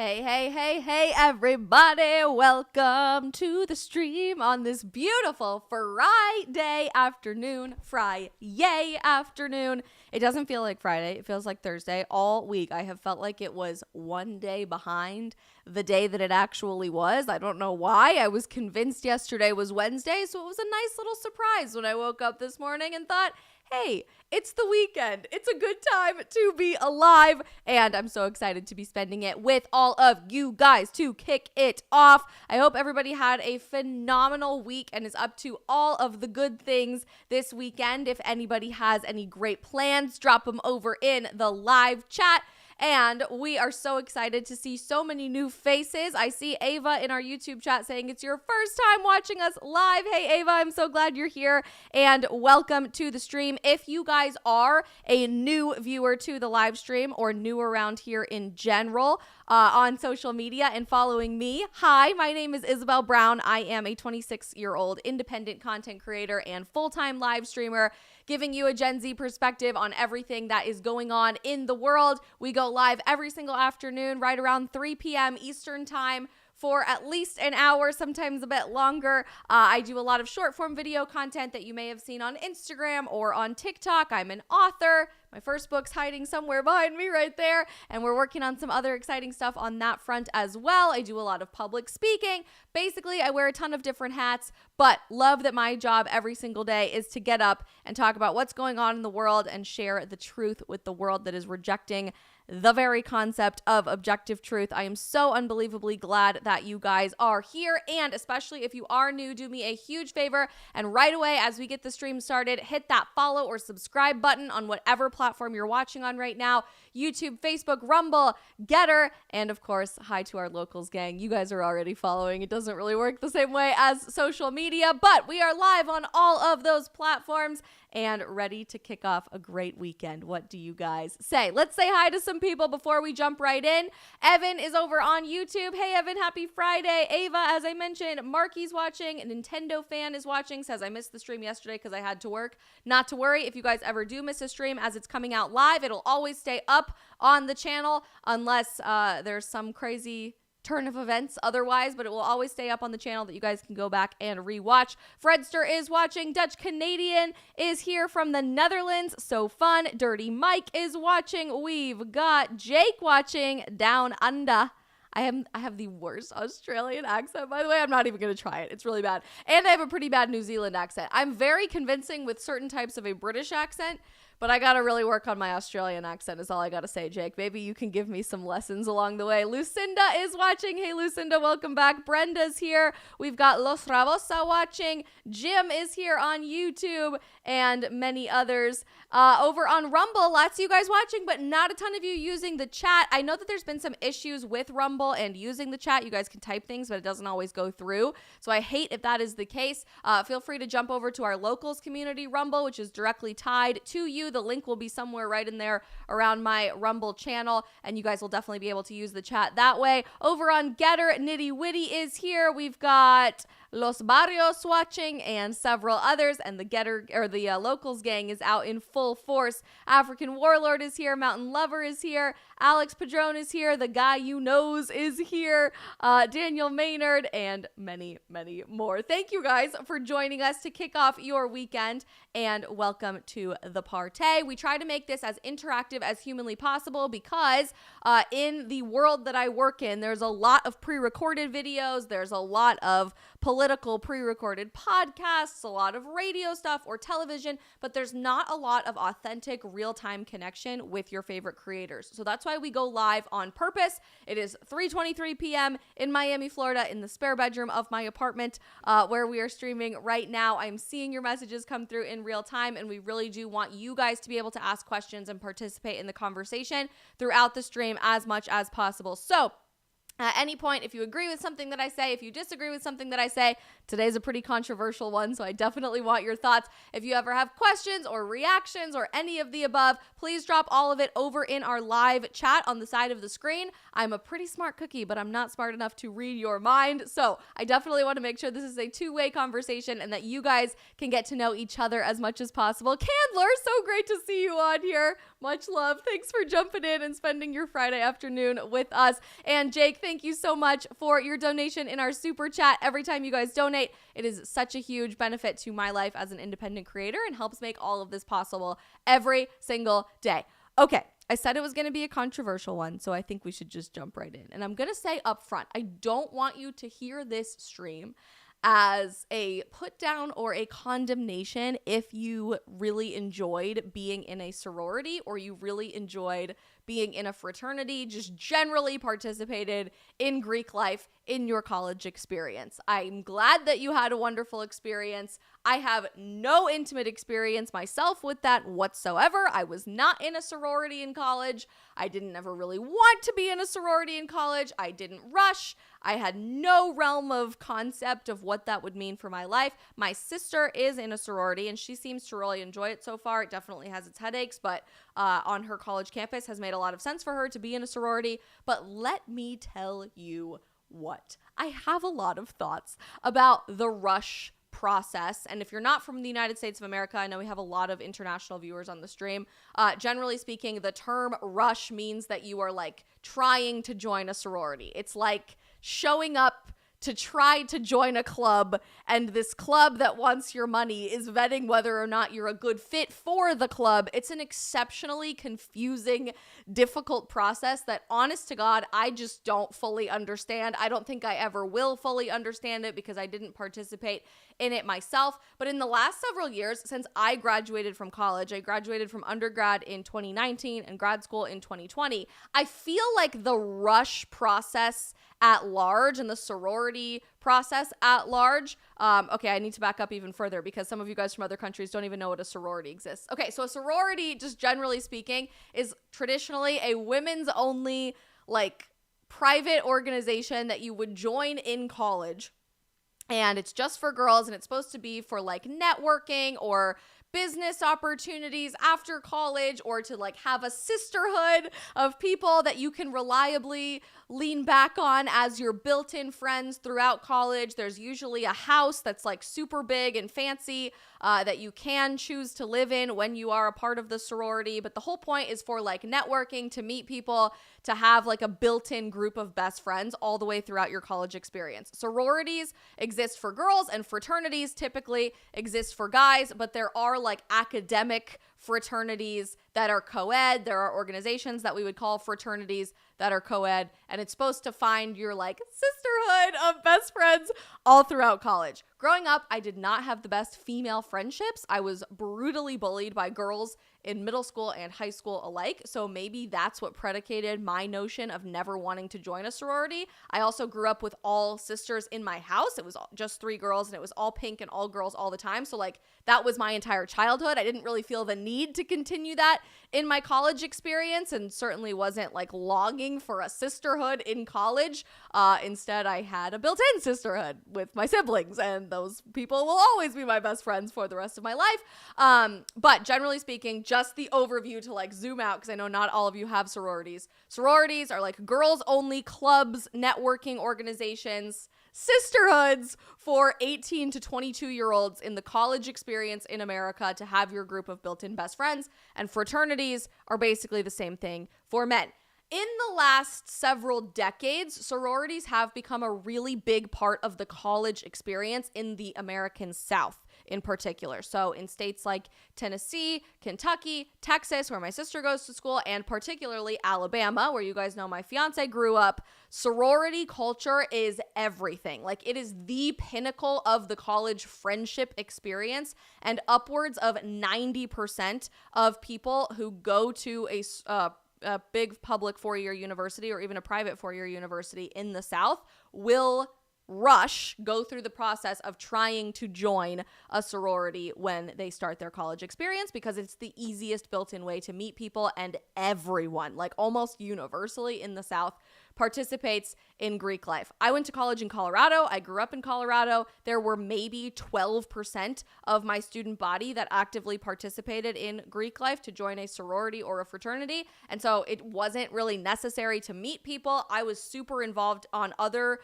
Hey, everybody. Welcome to the stream on this beautiful Friday afternoon. It doesn't feel like Friday. It feels like Thursday. All week, I have felt like it was one day behind the day that it actually was. I don't know why. I was convinced yesterday was Wednesday, so it was a nice little surprise when I woke up this morning and thought, hey, it's the weekend. It's a good time to be alive, and I'm so excited to be spending it with all of you guys to kick it off. I hope everybody had a phenomenal week and is up to all of the good things this weekend. If anybody has any great plans, drop them over in the live chat. And we are so excited to see so many new faces. I see Ava in our YouTube chat saying it's your first time watching us live. Hey, Ava, I'm so glad you're here and welcome to the stream. If you guys are a new viewer to the live stream or new around here in general on social media and following me, hi, my name is Isabel Brown. I am a 26-year-old independent content creator and full-time live streamer, giving you a Gen Z perspective on everything that is going on in the world. We go live every single afternoon right around 3 p.m. Eastern time for at least an hour, sometimes a bit longer. I do a lot of short form video content that you may have seen on Instagram or on TikTok. I'm an author. My first book's hiding somewhere behind me right there, and we're working on some other exciting stuff on that front as well. I do a lot of public speaking. Basically, I wear a ton of different hats, but love that my job every single day is to get up and talk about what's going on in the world and share the truth with the world that is rejecting the very concept of objective truth. I am so unbelievably glad that you guys are here, and especially if you are new, do me a huge favor and right away as we get the stream started, hit that follow or subscribe button on whatever platform you're watching on right now. YouTube, Facebook, Rumble, Getter, and of course, hi to our locals gang. You guys are already following. It doesn't really work the same way as social media, but we are live on all of those platforms and ready to kick off a great weekend. What do you guys say? Let's say hi to some people before we jump right in. Evan is over on YouTube. Hey, Evan, happy Friday. Ava, as I mentioned, Marky's watching. A Nintendo fan is watching, says I missed the stream yesterday because I had to work. Not to worry. If you guys ever do miss a stream as it's coming out live, it'll always stay up on the channel unless there's some crazy turn of events otherwise, but it will always stay up on the channel that you guys can go back and rewatch. Fredster is watching. Dutch Canadian is here from the Netherlands. So fun. Dirty Mike is watching. We've got Jake watching down under. I have the worst Australian accent, by the way. I'm not even going to try it. It's really bad. And I have a pretty bad New Zealand accent. I'm very convincing with certain types of a British accent, but I got to really work on my Australian accent is all I got to say, Jake. Maybe you can give me some lessons along the way. Lucinda is watching. Hey, Lucinda, welcome back. Brenda's here. We've got Los Rabosa watching. Jim is here on YouTube and many others. Over on Rumble, lots of you guys watching, but not a ton of you using the chat. I know that there's been some issues with Rumble and using the chat. You guys can type things, but it doesn't always go through. So I hate if that is the case. Feel free to jump over to our locals community Rumble, which is directly tied to you. The link will be somewhere right in there around my Rumble channel, and you guys will definitely be able to use the chat that way. Over on Getter, Nitty Witty is here. We've got Los Barrios watching and several others, and the Getter or the locals gang is out in full force. African Warlord is here. Mountain Lover is here. Alex Padron is here. The guy you knows is here. Daniel Maynard and many, many more. Thank you guys for joining us to kick off your weekend, and welcome to the party. We try to make this as interactive as humanly possible because in the world that I work in, there's a lot of pre-recorded videos. There's a lot of political pre-recorded podcasts, a lot of radio stuff or television, but there's not a lot of authentic real-time connection with your favorite creators. So that's why we go live on purpose. It is 3:23 p.m. in Miami, Florida, in the spare bedroom of my apartment where we are streaming right now. I'm seeing your messages come through in real time, and we really do want you guys to be able to ask questions and participate in the conversation throughout the stream as much as possible. So At any point, if you agree with something that I say, if you disagree with something that I say, today's a pretty controversial one, so I definitely want your thoughts. If you ever have questions or reactions or any of the above, please drop all of it over in our live chat on the side of the screen. I'm a pretty smart cookie, but I'm not smart enough to read your mind, so I definitely want to make sure this is a two-way conversation and that you guys can get to know each other as much as possible. Candler, so great to see you on here. Much love. Thanks for jumping in and spending your Friday afternoon with us. And Jake, thank you so much for your donation in our super chat. Every time you guys donate, it is such a huge benefit to my life as an independent creator and helps make all of this possible every single day. Okay, I said it was going to be a controversial one, so I think we should just jump right in. And I'm going to say up front, I don't want you to hear this stream as a put down or a condemnation if you really enjoyed being in a sorority or you really enjoyed being in a fraternity, just generally participated in Greek life in your college experience. I'm glad that you had a wonderful experience. I have no intimate experience myself with that whatsoever. I was not in a sorority in college. I didn't ever really want to be in a sorority in college. I didn't rush. I had no realm of concept of what that would mean for my life. My sister is in a sorority and she seems to really enjoy it so far. It definitely has its headaches, but on her college campus has made a lot of sense for her to be in a sorority. But let me tell you what, I have a lot of thoughts about the rush process. And if you're not from the United States of America, I know we have a lot of international viewers on the stream. Generally speaking, the term rush means that you are like trying to join a sorority. It's like showing up to try to join a club, and this club that wants your money is vetting whether or not you're a good fit for the club. It's an exceptionally confusing, difficult process that, honest to God, I just don't fully understand. I don't think I ever will fully understand it because I didn't participate in it myself. But in the last several years, since I graduated from college, I graduated from undergrad in 2019 and grad school in 2020, I feel like the rush process at large and the sorority process at large. Okay, I need to back up even further because some of you guys from other countries don't even know what a sorority exists. Okay, so a sorority, just generally speaking, is traditionally a women's only, like, private organization that you would join in college. And it's just for girls, and it's supposed to be for like networking or business opportunities after college, or to like have a sisterhood of people that you can reliably lean back on as your built-in friends throughout college. There's usually a house that's like super big and fancy that you can choose to live in when you are a part of the sorority. But the whole point is for like networking, to meet people, to have like a built-in group of best friends all the way throughout your college experience. Sororities exist for girls and fraternities typically exist for guys, but there are like academic fraternities that are co-ed. There are organizations that we would call fraternities that are co-ed, and it's supposed to find your like sisterhood of best friends all throughout college. Growing up, I did not have the best female friendships. I was brutally bullied by girls in middle school and high school alike, so maybe that's what predicated my notion of never wanting to join a sorority. I also grew up with all sisters in my house. It was just 3 girls, and it was all pink and all girls all the time, so like that was my entire childhood. I didn't really feel the need to continue that in my college experience, and certainly wasn't like longing for a sisterhood in college. Instead, I had a built-in sisterhood with my siblings, and those people will always be my best friends for the rest of my life. But generally speaking, just the overview to like zoom out, because I know not all of you have sororities. Sororities are like girls-only clubs, networking organizations, sisterhoods for 18 to 22-year-olds in the college experience in America to have your group of built-in best friends. And fraternities are basically the same thing for men. In the last several decades, sororities have become a really big part of the college experience in the American South in particular. So in states like Tennessee, Kentucky, Texas, where my sister goes to school, and particularly Alabama, where you guys know my fiance grew up, sorority culture is everything. Like, it is the pinnacle of the college friendship experience, and upwards of 90% of people who go to a big public 4-year university or even a private 4-year university in the South will go through the process of trying to join a sorority when they start their college experience, because it's the easiest built-in way to meet people, and everyone, like almost universally in the South, participates in Greek life. I went to college in Colorado. I grew up in Colorado. There were maybe 12% of my student body that actively participated in Greek life to join a sorority or a fraternity. And so it wasn't really necessary to meet people. I was super involved on other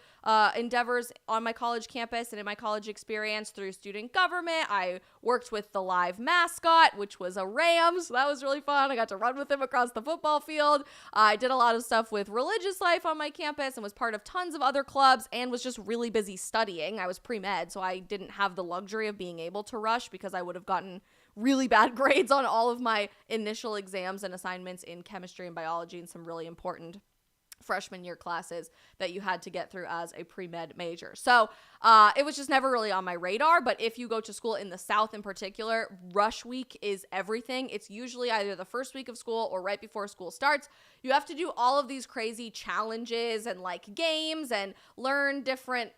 endeavors on my college campus and in my college experience through student government. I worked with the live mascot, which was a ram. So that was really fun. I got to run with him across the football field. I did a lot of stuff with religious life on my campus and was part of tons of other clubs and was just really busy studying. I was pre-med, so I didn't have the luxury of being able to rush because I would have gotten really bad grades on all of my initial exams and assignments in chemistry and biology and some really important freshman year classes that you had to get through as a pre-med major. So it was just never really on my radar. But if you go to school in the South in particular, rush week is everything. It's usually either the first week of school or right before school starts. You have to do all of these crazy challenges and like games and learn different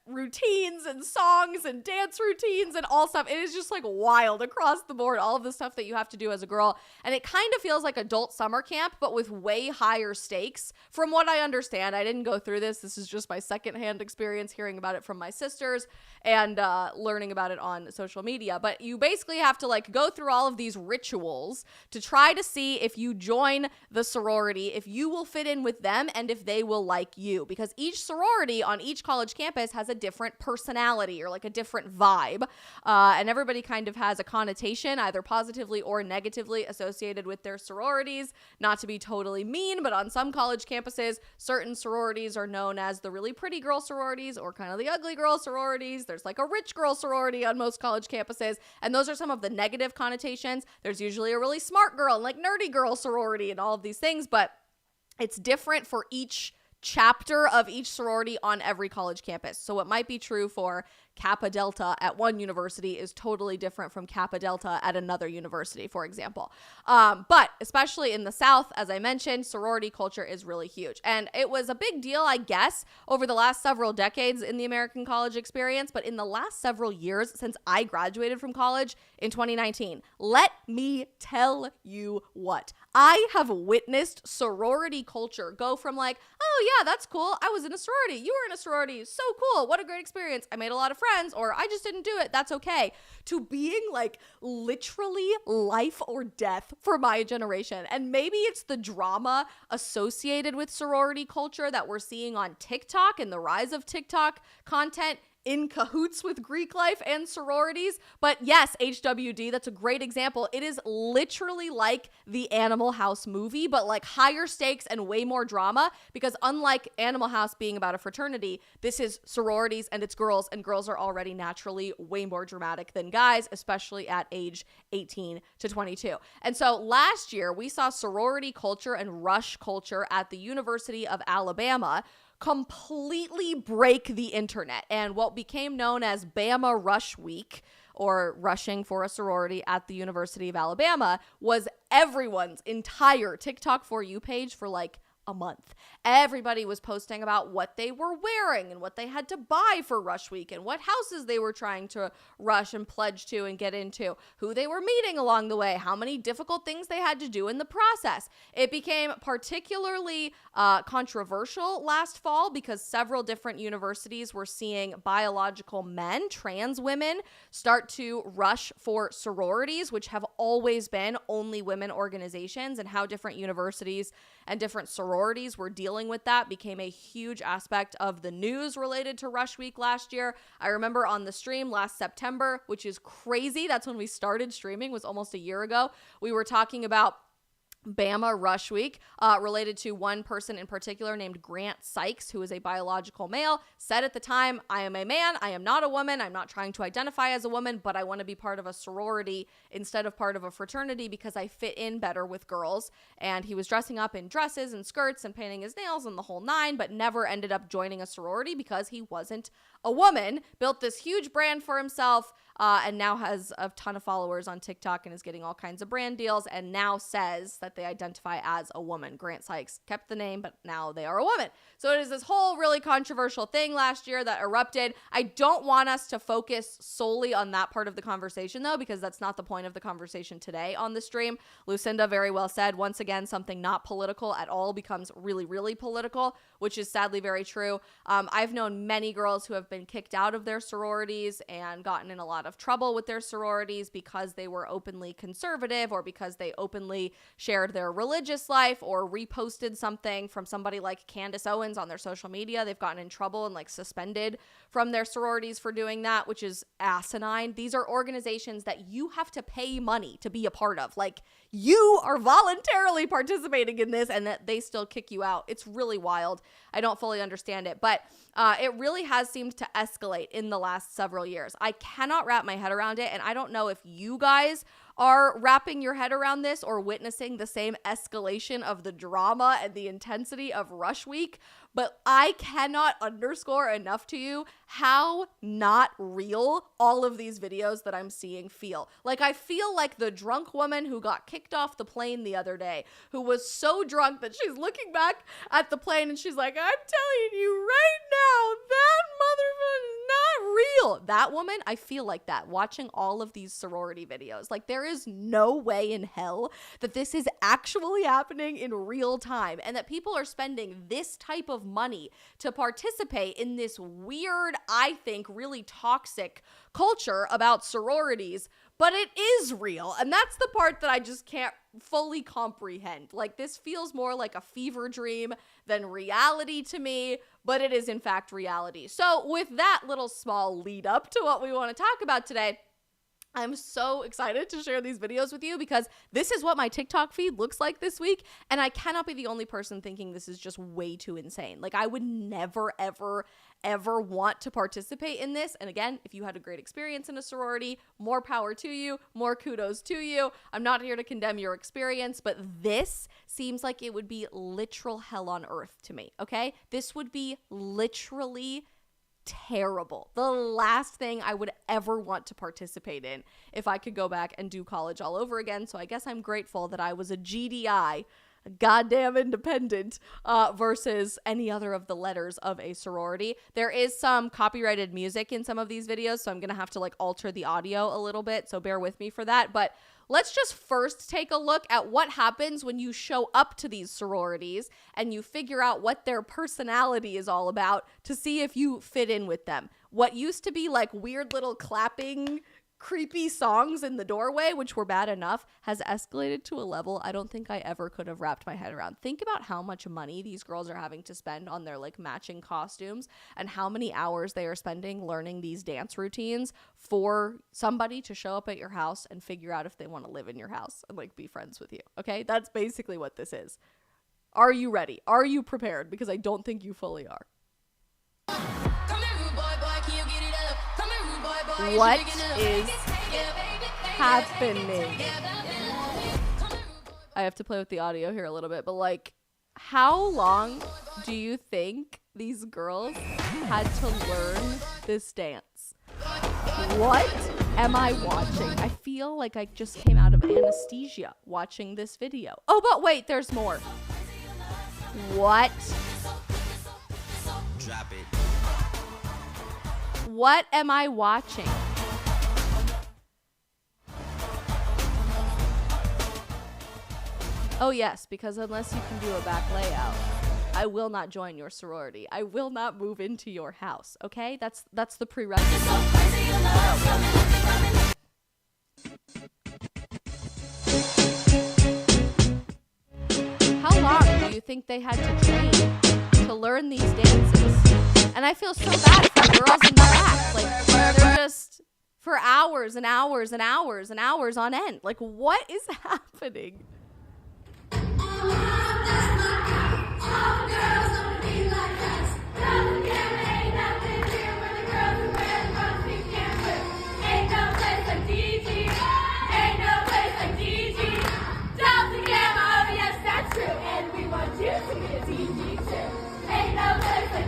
routines and songs and dance routines and all stuff. It is just like wild across the board, all of the stuff that you have to do as a girl. And it kind of feels like adult summer camp, but with way higher stakes. From what I understand, I didn't go through this. This is just my secondhand experience hearing about it from my sisters and learning about it on social media. But you basically have to like go through all of these rituals to try to see if you join the sorority, if you will fit in with them and if they will like you. Because each sorority on each college campus has a different personality or like a different vibe. And everybody kind of has a connotation, either positively or negatively associated with their sororities. Not to be totally mean, but on some college campuses, certain sororities are known as the really pretty girl sororities or kind of the ugly girl sororities. There's like a rich girl sorority on most college campuses. And those are some of the negative connotations. There's usually a really smart girl and like nerdy girl sorority and all of these things, but it's different for each chapter of each sorority on every college campus. So what might be true for Kappa Delta at one university is totally different from Kappa Delta at another university, for example. But especially in the South, as I mentioned, sorority culture is really huge. And it was a big deal, I guess, over the last several decades in the American college experience. But in the last several years since I graduated from college in 2019, let me tell you what. I have witnessed sorority culture go from like, oh yeah, that's cool. I was in a sorority. You were in a sorority. So cool. What a great experience. I made a lot of friends, or I just didn't do it. That's okay. To being like literally life or death for my generation. And maybe it's the drama associated with sorority culture that we're seeing on TikTok and the rise of TikTok content in cahoots with Greek life and sororities. But yes, HWD, that's a great example. It is literally like the Animal House movie, but like higher stakes and way more drama, because unlike Animal House being about a fraternity, this is sororities and it's girls, and girls are already naturally way more dramatic than guys, especially at age 18 to 22. And so last year we saw sorority culture and rush culture at the University of Alabama completely break the internet. And what became known as Bama Rush Week, or rushing for a sorority at the University of Alabama, was everyone's entire TikTok For You page for like a month. Everybody was posting about what they were wearing and what they had to buy for Rush Week and what houses they were trying to rush and pledge to and get into, who they were meeting along the way, how many difficult things they had to do in the process. It became particularly controversial last fall because several different universities were seeing biological men, trans women, start to rush for sororities, which have always been only women organizations, and how different universities and different sororities were dealing with that became a huge aspect of the news related to Rush Week last year. I remember on the stream last September, which is crazy. That's when we started streaming, was almost a year ago. We were talking about Bama Rush Week, related to one person in particular named Grant Sykes, who is a biological male, said at the time, I am a man, I am not a woman, I'm not trying to identify as a woman, but I want to be part of a sorority instead of part of a fraternity because I fit in better with girls. And he was dressing up in dresses and skirts and painting his nails and the whole nine, but never ended up joining a sorority because he wasn't a woman, built this huge brand for himself, and now has a ton of followers on TikTok and is getting all kinds of brand deals, and now says that that they identify as a woman. Grant Sykes kept the name, but now they are a woman. So it is this whole really controversial thing last year that erupted. I don't want us to focus solely on that part of the conversation, though, because that's not the point of the conversation today on the stream. Lucinda very well said, once again, something not political at all becomes really, really political, which is sadly very true. I've known many girls who have been kicked out of their sororities and gotten in a lot of trouble with their sororities because they were openly conservative or because they openly shared their religious life or reposted something from somebody like Candace Owens on their social media. They've gotten in trouble and like suspended from their sororities for doing that, which is asinine. These are organizations that you have to pay money to be a part of. Like, you are voluntarily participating in this and that they still kick you out. It's really wild. I don't fully understand it, but it really has seemed to escalate in the last several years. I cannot wrap my head around it, and I don't know if you guys are wrapping your head around this or witnessing the same escalation of the drama and the intensity of Rush Week, but I cannot underscore enough to you how not real all of these videos that I'm seeing feel. Like, I feel like the drunk woman who got kicked off the plane the other day, who was so drunk that she's looking back at the plane and she's like, I'm telling you right now, that motherfucker is not real. That woman, I feel like that watching all of these sorority videos. Like, there is no way in hell that this is actually happening in real time and that people are spending this type of money to participate in this weird, I think, really toxic culture about sororities, but it is real. And that's the part that I just can't fully comprehend. Like, this feels more like a fever dream than reality to me, but it is in fact reality. So with that little small lead up to what we want to talk about today, I'm so excited to share these videos with you because this is what my TikTok feed looks like this week. And I cannot be the only person thinking this is just way too insane. Like, I would never, ever, ever want to participate in this. And again, if you had a great experience in a sorority, more power to you, more kudos to you. I'm not here to condemn your experience, but this seems like it would be literal hell on earth to me, okay? This would be literally terrible. The last thing I would ever want to participate in if I could go back and do college all over again. So I guess I'm grateful that I was a GDI, a goddamn independent, versus any other of the letters of a sorority. There is some copyrighted music in some of these videos, so I'm gonna have to like alter the audio a little bit, so bear with me for that. But let's just first take a look at what happens when you show up to these sororities and you figure out what their personality is all about to see if you fit in with them. What used to be like weird little clapping, creepy songs in the doorway, which were bad enough, has escalated to a level I don't think I ever could have wrapped my head around. Think about how much money these girls are having to spend on their like matching costumes and how many hours they are spending learning these dance routines for somebody to show up at your house and figure out if they want to live in your house and like be friends with you. Okay, that's basically what this is. Are you ready? Are you prepared? Because I don't think you fully are. What is happening? I have to play with the audio here a little bit, but like, how long do you think these girls had to learn this dance? What am I watching? I feel like I just came out of anesthesia watching this video. Oh, but wait, there's more. What? Drop it. What am I watching? Oh yes, because unless you can do a back layout, I will not join your sorority. I will not move into your house, okay? That's the prerequisite. How long do you think they had to train to learn these dances? And I feel so bad for girls in the back. Like, they're just for hours and hours and hours and hours on end. Like, what is happening?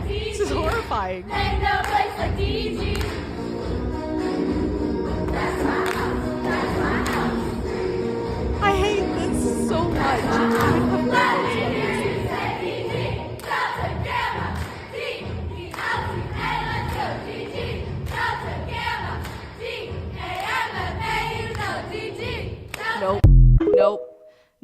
This is horrifying. Ain't no place like DG. That's my house. That's my house. I hate this so much.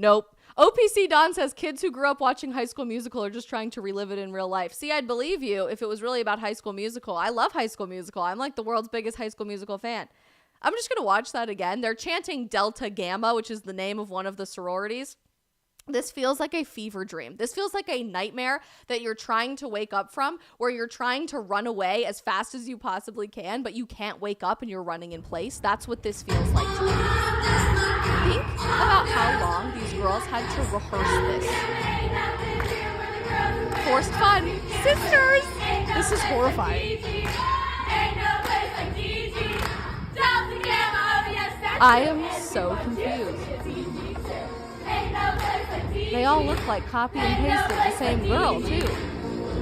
Nope. OPC Don says kids who grew up watching High School Musical are just trying to relive it in real life. See, I'd believe you if it was really about High School Musical. I love High School Musical. I'm like the world's biggest High School Musical fan. I'm just going to watch that again. They're chanting Delta Gamma, which is the name of one of the sororities. This feels like a fever dream. This feels like a nightmare that you're trying to wake up from, where you're trying to run away as fast as you possibly can, but you can't wake up and you're running in place. That's what this feels like to me. Think about how long these girls had to rehearse this. Forced fun. Sisters! This is horrifying. I am so confused. They all look like copy and paste of the same girl, too.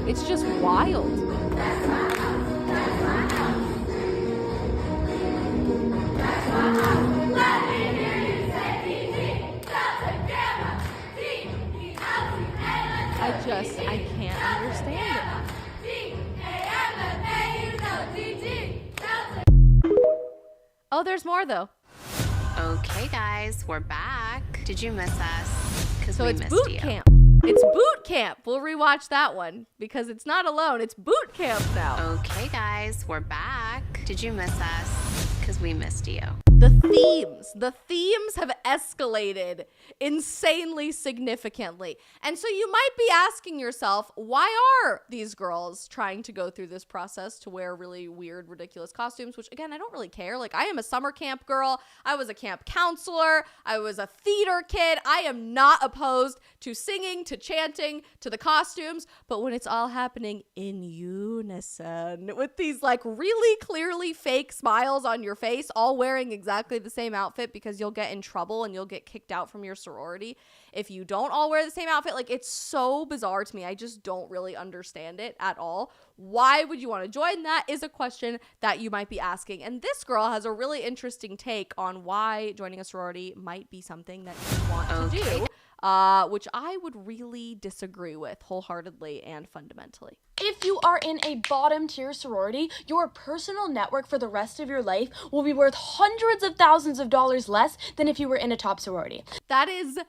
It's just wild. I can't understand it. Oh, there's more, though. Okay, guys, we're back. Did you miss us? Because so we it's missed boot you. camp. It's boot camp. We'll rewatch that one because it's not alone. It's boot camp now. Okay, guys, we're back. Did you miss us? Because we missed you. The themes have escalated insanely significantly. And so you might be asking yourself, why are these girls trying to go through this process to wear really weird, ridiculous costumes? Which, again, I don't really care. Like, I am a summer camp girl. I was a camp counselor. I was a theater kid. I am not opposed to singing, to chanting, to the costumes. But when it's all happening in unison with these, like, really clearly fake smiles on your face, all wearing exactly the same outfit because you'll get in trouble and you'll get kicked out from your sorority if you don't all wear the same outfit. Like, it's so bizarre to me. I just don't really understand it at all. Why would you want to join? That is a question that you might be asking. And this girl has a really interesting take on why joining a sorority might be something that you want to do, which I would really disagree with wholeheartedly and fundamentally. If you are in a bottom tier sorority, your personal network for the rest of your life will be worth hundreds of thousands of dollars less than if you were in a top sorority. That is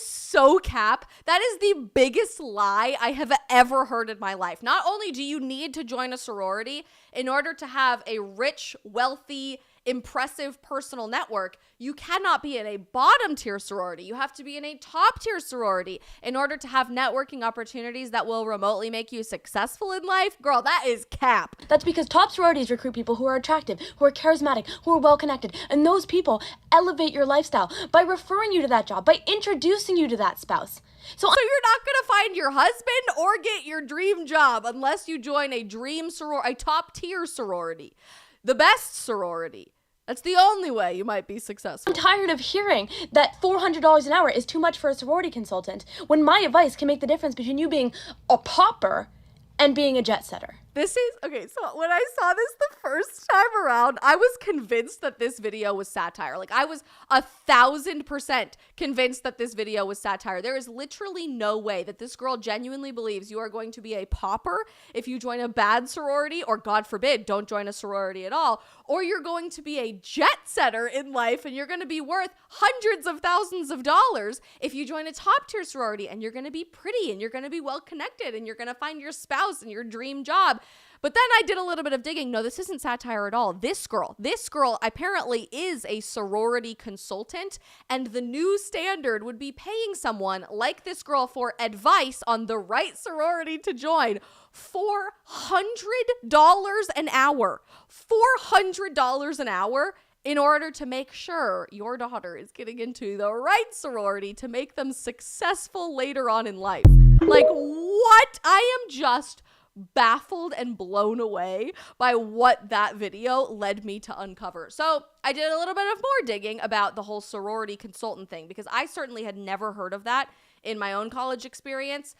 so cap. That is the biggest lie I have ever heard in my life. Not only do you need to join a sorority in order to have a rich, wealthy, impressive personal network, you cannot be in a bottom tier sorority. You have to be in a top tier sorority in order to have networking opportunities that will remotely make you successful in life. Girl, that is cap. That's because top sororities recruit people who are attractive, who are charismatic, who are well connected, and those people elevate your lifestyle by referring you to that job, by introducing you to that spouse. So you're not going to find your husband or get your dream job unless you join a a top tier sorority. The best sorority. That's the only way you might be successful. I'm tired of hearing that $400 an hour is too much for a sorority consultant when my advice can make the difference between you being a pauper and being a jet setter. This is, okay, so when I saw this the first time around, I was convinced that this video was satire. Like, I was 1,000% convinced that this video was satire. There is literally no way that this girl genuinely believes you are going to be a pauper if you join a bad sorority, or God forbid, don't join a sorority at all, or you're going to be a jet setter in life and you're going to be worth hundreds of thousands of dollars if you join a top tier sorority, and you're going to be pretty and you're going to be well connected and you're going to find your spouse and your dream job. But then I did a little bit of digging. No, this isn't satire at all. This girl apparently is a sorority consultant, and the new standard would be paying someone like this girl for advice on the right sorority to join $400 an hour. $400 an hour in order to make sure your daughter is getting into the right sorority to make them successful later on in life. Like, what? I am just baffled and blown away by what that video led me to uncover. So I did a little bit of more digging about the whole sorority consultant thing, because I certainly had never heard of that in my own college experience.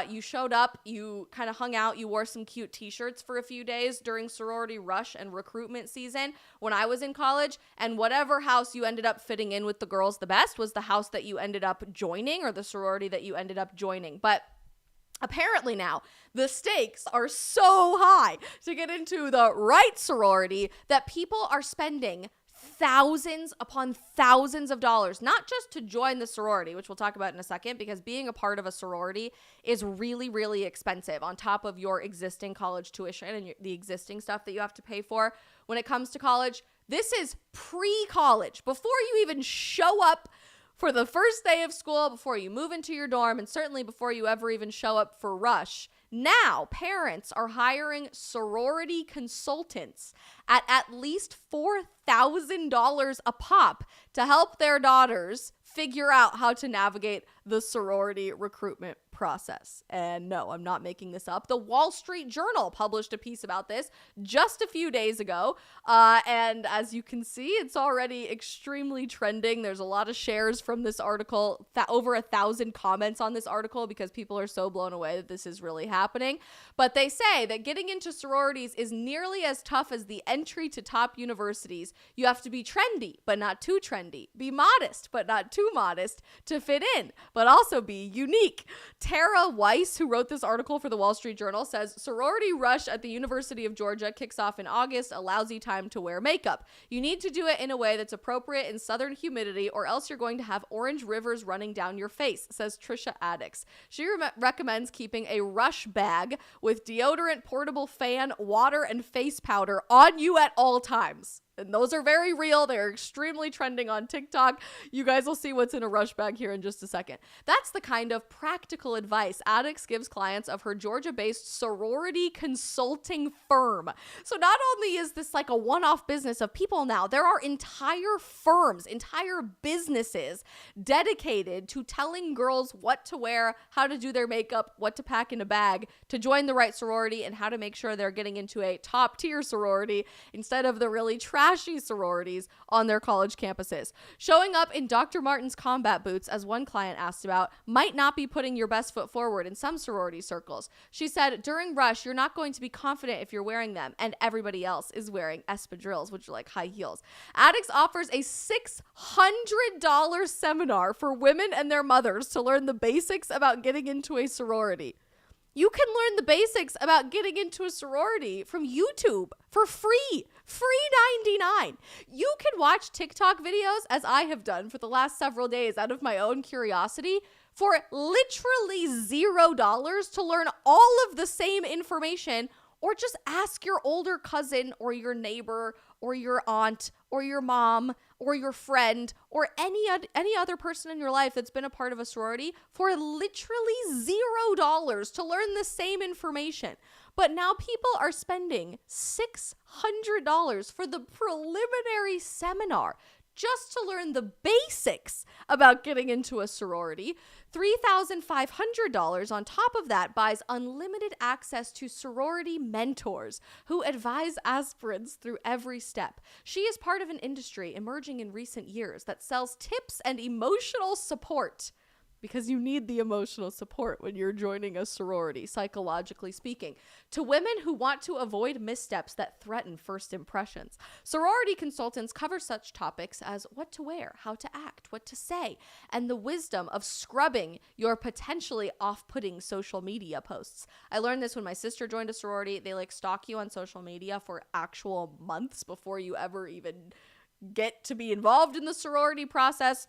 You showed up, you kind of hung out, you wore some cute t-shirts for a few days during sorority rush and recruitment season when I was in college, and whatever house you ended up fitting in with the girls the best was the house that you ended up joining, or the sorority that you ended up joining. But apparently now, the stakes are so high to get into the right sorority that people are spending thousands upon thousands of dollars, not just to join the sorority, which we'll talk about in a second, because being a part of a sorority is really, really expensive on top of your existing college tuition and the existing stuff that you have to pay for when it comes to college. This is pre-college, before you even show up for the first day of school, before you move into your dorm, and certainly before you ever even show up for rush. Now, parents are hiring sorority consultants at least $4,000 a pop to help their daughters figure out how to navigate the sorority recruitment process. And no, I'm not making this up. The Wall Street Journal published a piece about this just a few days ago. And as you can see, it's already extremely trending. There's a lot of shares from this article, over 1,000 comments on this article, because people are so blown away that this is really happening. But they say that getting into sororities is nearly as tough as the entry to top universities. You have to be trendy, but not too trendy. Be modest, but not too modest to fit in, but also be unique. Tara Weiss, who wrote this article for the Wall Street Journal, says sorority rush at the University of Georgia kicks off in August, a lousy time to wear makeup. You need to do it in a way that's appropriate in southern humidity, or else you're going to have orange rivers running down your face, says Trisha Addix. She recommends keeping a rush bag with deodorant, portable fan, water, and face powder on you at all times. And those are very real. They're extremely trending on TikTok. You guys will see what's in a rush bag here in just a second. That's the kind of practical advice Addix gives clients of her Georgia-based sorority consulting firm. So not only is this like a one-off business of people now, there are entire firms, entire businesses dedicated to telling girls what to wear, how to do their makeup, what to pack in a bag to join the right sorority, and how to make sure they're getting into a top-tier sorority instead of the really trashy sororities on their college campuses. Showing up in Dr. Martin's combat boots, as one client asked about, might not be putting your best foot forward in some sorority circles. She said, during rush, you're not going to be confident if you're wearing them, and everybody else is wearing espadrilles, which are like high heels. Addix offers a $600 seminar for women and their mothers to learn the basics about getting into a sorority. You can learn the basics about getting into a sorority from YouTube for free. Free 99. You can watch TikTok videos, as I have done for the last several days out of my own curiosity, for literally $0 to learn all of the same information, or just ask your older cousin or your neighbor or your aunt or your mom or your friend or any other person in your life that's been a part of a sorority for literally $0 to learn the same information. But now people are spending $600 for the preliminary seminar just to learn the basics about getting into a sorority. $3,500 on top of that buys unlimited access to sorority mentors who advise aspirants through every step. She is part of an industry emerging in recent years that sells tips and emotional support, because you need the emotional support when you're joining a sorority, psychologically speaking, to women who want to avoid missteps that threaten first impressions. Sorority consultants cover such topics as what to wear, how to act, what to say, and the wisdom of scrubbing your potentially off-putting social media posts. I learned this when my sister joined a sorority. They stalk you on social media for actual months before you ever even get to be involved in the sorority process.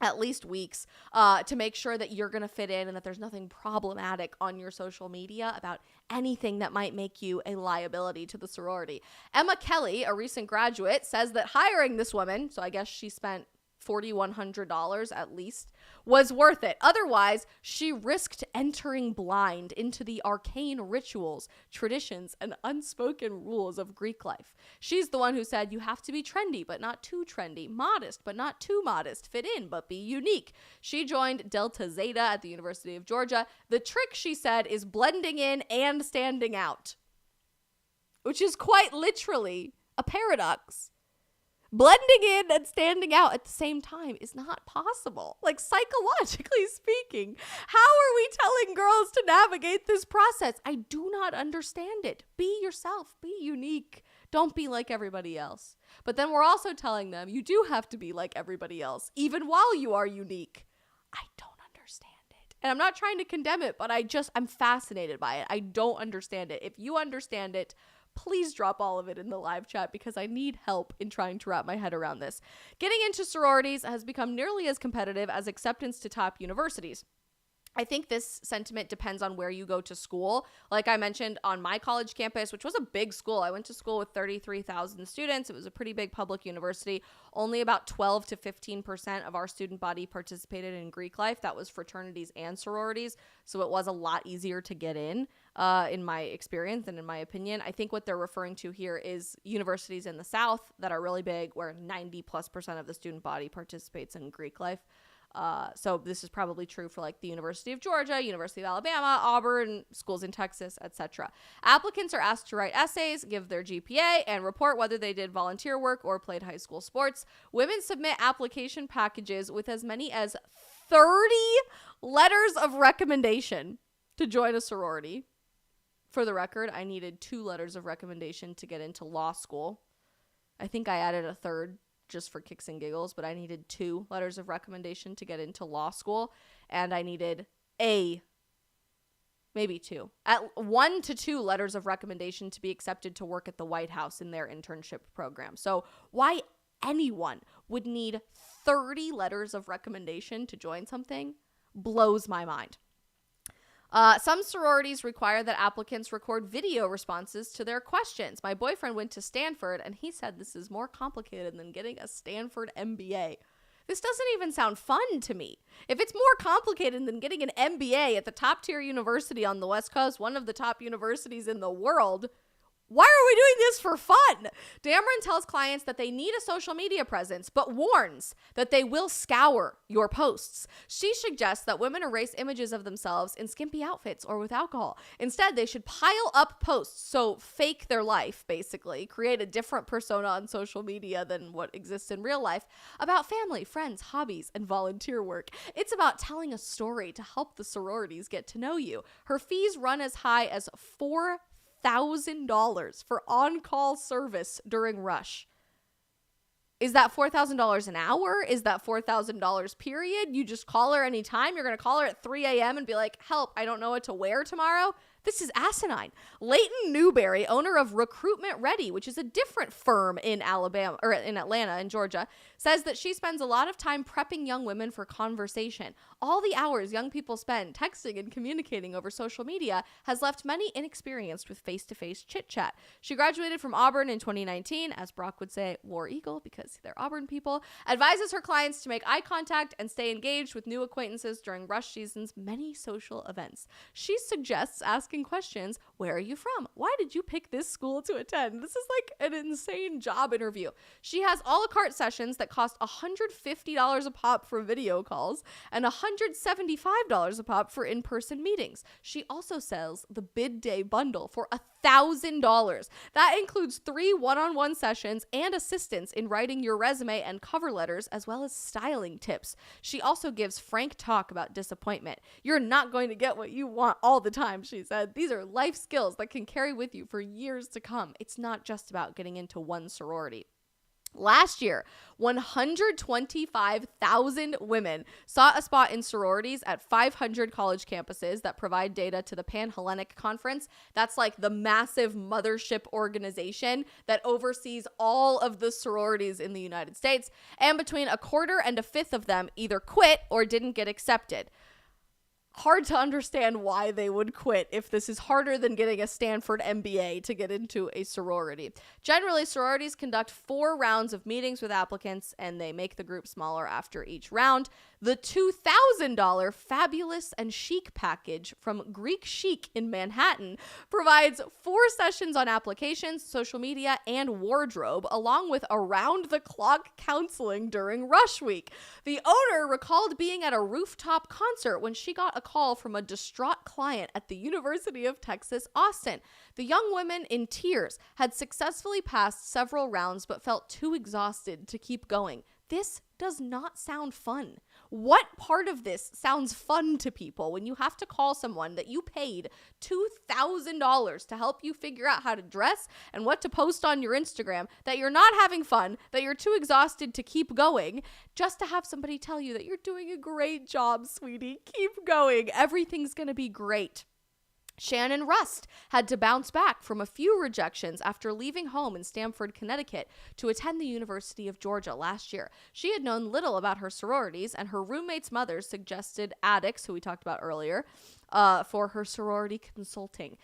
At least weeks, to make sure that you're going to fit in and that there's nothing problematic on your social media about anything that might make you a liability to the sorority. Emma Kelly, a recent graduate, says that hiring this woman, so I guess she spent $4,100 at least, was worth it. Otherwise, she risked entering blind into the arcane rituals, traditions, and unspoken rules of Greek life. She's the one who said, you have to be trendy, but not too trendy, modest, but not too modest, fit in, but be unique. She joined Delta Zeta at the University of Georgia. The trick, she said, is blending in and standing out, which is quite literally a paradox. Blending in and standing out at the same time is not possible. Psychologically speaking, how are we telling girls to navigate this process? I do not understand it. Be yourself. Be unique. Don't be like everybody else. But then we're also telling them you do have to be like everybody else, even while you are unique. I don't understand it. And I'm not trying to condemn it, but I'm fascinated by it. I don't understand it. If you understand it, please drop all of it in the live chat because I need help in trying to wrap my head around this. Getting into sororities has become nearly as competitive as acceptance to top universities. I think this sentiment depends on where you go to school. Like I mentioned, on my college campus, which was a big school, I went to school with 33,000 students. It was a pretty big public university. Only about 12 to 15% of our student body participated in Greek life. That was fraternities and sororities. So it was a lot easier to get in my experience and in my opinion. I think what they're referring to here is universities in the South that are really big, where 90+% of the student body participates in Greek life. So this is probably true for like the University of Georgia, University of Alabama, Auburn, schools in Texas, etc. Applicants are asked to write essays, give their GPA, and report whether they did volunteer work or played high school sports. Women submit application packages with as many as 30 letters of recommendation to join a sorority. For the record, I needed 2 letters of recommendation to get into law school. I think I added a third just for kicks and giggles, but I needed 2 letters of recommendation to get into law school, and I needed maybe 2, at 1 to 2 letters of recommendation to be accepted to work at the White House in their internship program. So why anyone would need 30 letters of recommendation to join something blows my mind. Some sororities require that applicants record video responses to their questions. My boyfriend went to Stanford, and he said this is more complicated than getting a Stanford MBA. This doesn't even sound fun to me. If it's more complicated than getting an MBA at the top tier university on the West Coast, one of the top universities in the world, why are we doing this for fun? Dameron tells clients that they need a social media presence, but warns that they will scour your posts. She suggests that women erase images of themselves in skimpy outfits or with alcohol. Instead, they should pile up posts, so fake their life, basically, create a different persona on social media than what exists in real life, about family, friends, hobbies, and volunteer work. It's about telling a story to help the sororities get to know you. Her fees run as high as $4,000 for on-call service during rush. Is that $4,000 an hour? Is that $4,000 period? You just call her anytime? You're going to call her at 3 a.m. and be like, help, I don't know what to wear tomorrow? This is asinine. Leighton Newberry, owner of Recruitment Ready, which is a different firm in Alabama or in Atlanta in Georgia, says that she spends a lot of time prepping young women for conversation. All the hours young people spend texting and communicating over social media has left many inexperienced with face-to-face chit-chat. She graduated from Auburn in 2019, as Brock would say, War Eagle, because they're Auburn people, advises her clients to make eye contact and stay engaged with new acquaintances during rush season's many social events. She suggests asking questions. Where are you from? Why did you pick this school to attend? This is like an insane job interview. She has a la carte sessions that cost $150 a pop for video calls and $175 a pop for in-person meetings. She also sells the bid day bundle for $1,000. That includes 3 one-on-one sessions and assistance in writing your resume and cover letters, as well as styling tips. She also gives frank talk about disappointment. You're not going to get what you want all the time, she said. These are life skills that can carry with you for years to come. It's not just about getting into one sorority. Last year, 125,000 women sought a spot in sororities at 500 college campuses that provide data to the Pan-Hellenic Conference. That's like the massive mothership organization that oversees all of the sororities in the United States. And between a quarter and a fifth of them either quit or didn't get accepted. Hard to understand why they would quit if this is harder than getting a Stanford MBA to get into a sorority. Generally, sororities conduct 4 rounds of meetings with applicants, and they make the group smaller after each round. The $2,000 Fabulous and Chic package from Greek Chic in Manhattan provides 4 sessions on applications, social media, and wardrobe, along with around-the-clock counseling during rush week. The owner recalled being at a rooftop concert when she got a call from a distraught client at the University of Texas, Austin. The young woman, in tears, had successfully passed several rounds but felt too exhausted to keep going. This does not sound fun. What part of this sounds fun to people when you have to call someone that you paid $2,000 to help you figure out how to dress and what to post on your Instagram, that you're not having fun, that you're too exhausted to keep going, just to have somebody tell you that you're doing a great job, sweetie. Keep going. Everything's going to be great. Shannon Rust had to bounce back from a few rejections after leaving home in Stamford, Connecticut to attend the University of Georgia last year. She had known little about her sororities, and her roommate's mother suggested Addix, who we talked about earlier, for her sorority consulting.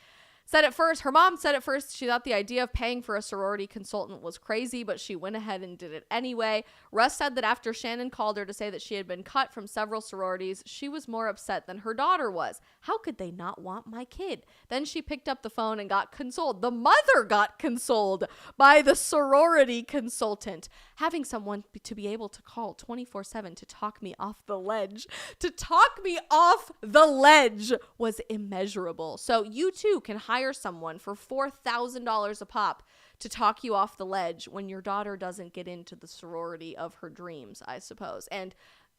Her mom said at first she thought the idea of paying for a sorority consultant was crazy, but she went ahead and did it anyway. Russ said that after Shannon called her to say that she had been cut from several sororities, she was more upset than her daughter was. How could they not want my kid? Then she picked up the phone and got consoled. The mother got consoled by the sorority consultant. Having someone to be able to call 24/7 to talk me off the ledge, was immeasurable. So you too can hire someone for $4,000 a pop to talk you off the ledge when your daughter doesn't get into the sorority of her dreams, I suppose. And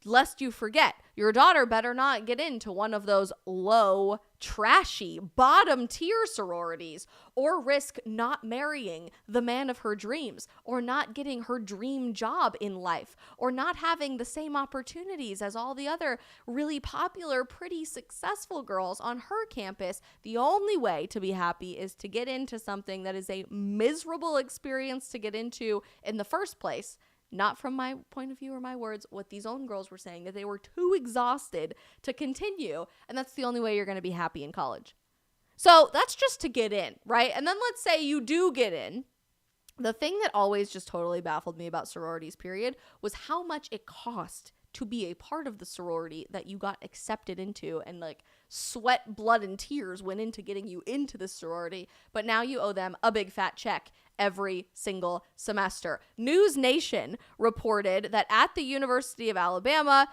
lest you forget, your daughter better not get into one of those low, trashy, bottom tier sororities, or risk not marrying the man of her dreams, or not getting her dream job in life, or not having the same opportunities as all the other really popular, pretty successful girls on her campus. The only way to be happy is to get into something that is a miserable experience to get into in the first place. Not from my point of view or my words, what these own girls were saying, that they were too exhausted to continue, and that's the only way you're going to be happy in college. So that's just to get in, right? And then let's say you do get in. The thing that always just totally baffled me about sororities, period, was how much it cost to be a part of the sorority that you got accepted into, and like sweat, blood, and tears went into getting you into the sorority, but now you owe them a big fat check every single semester. News Nation reported that at the University of Alabama,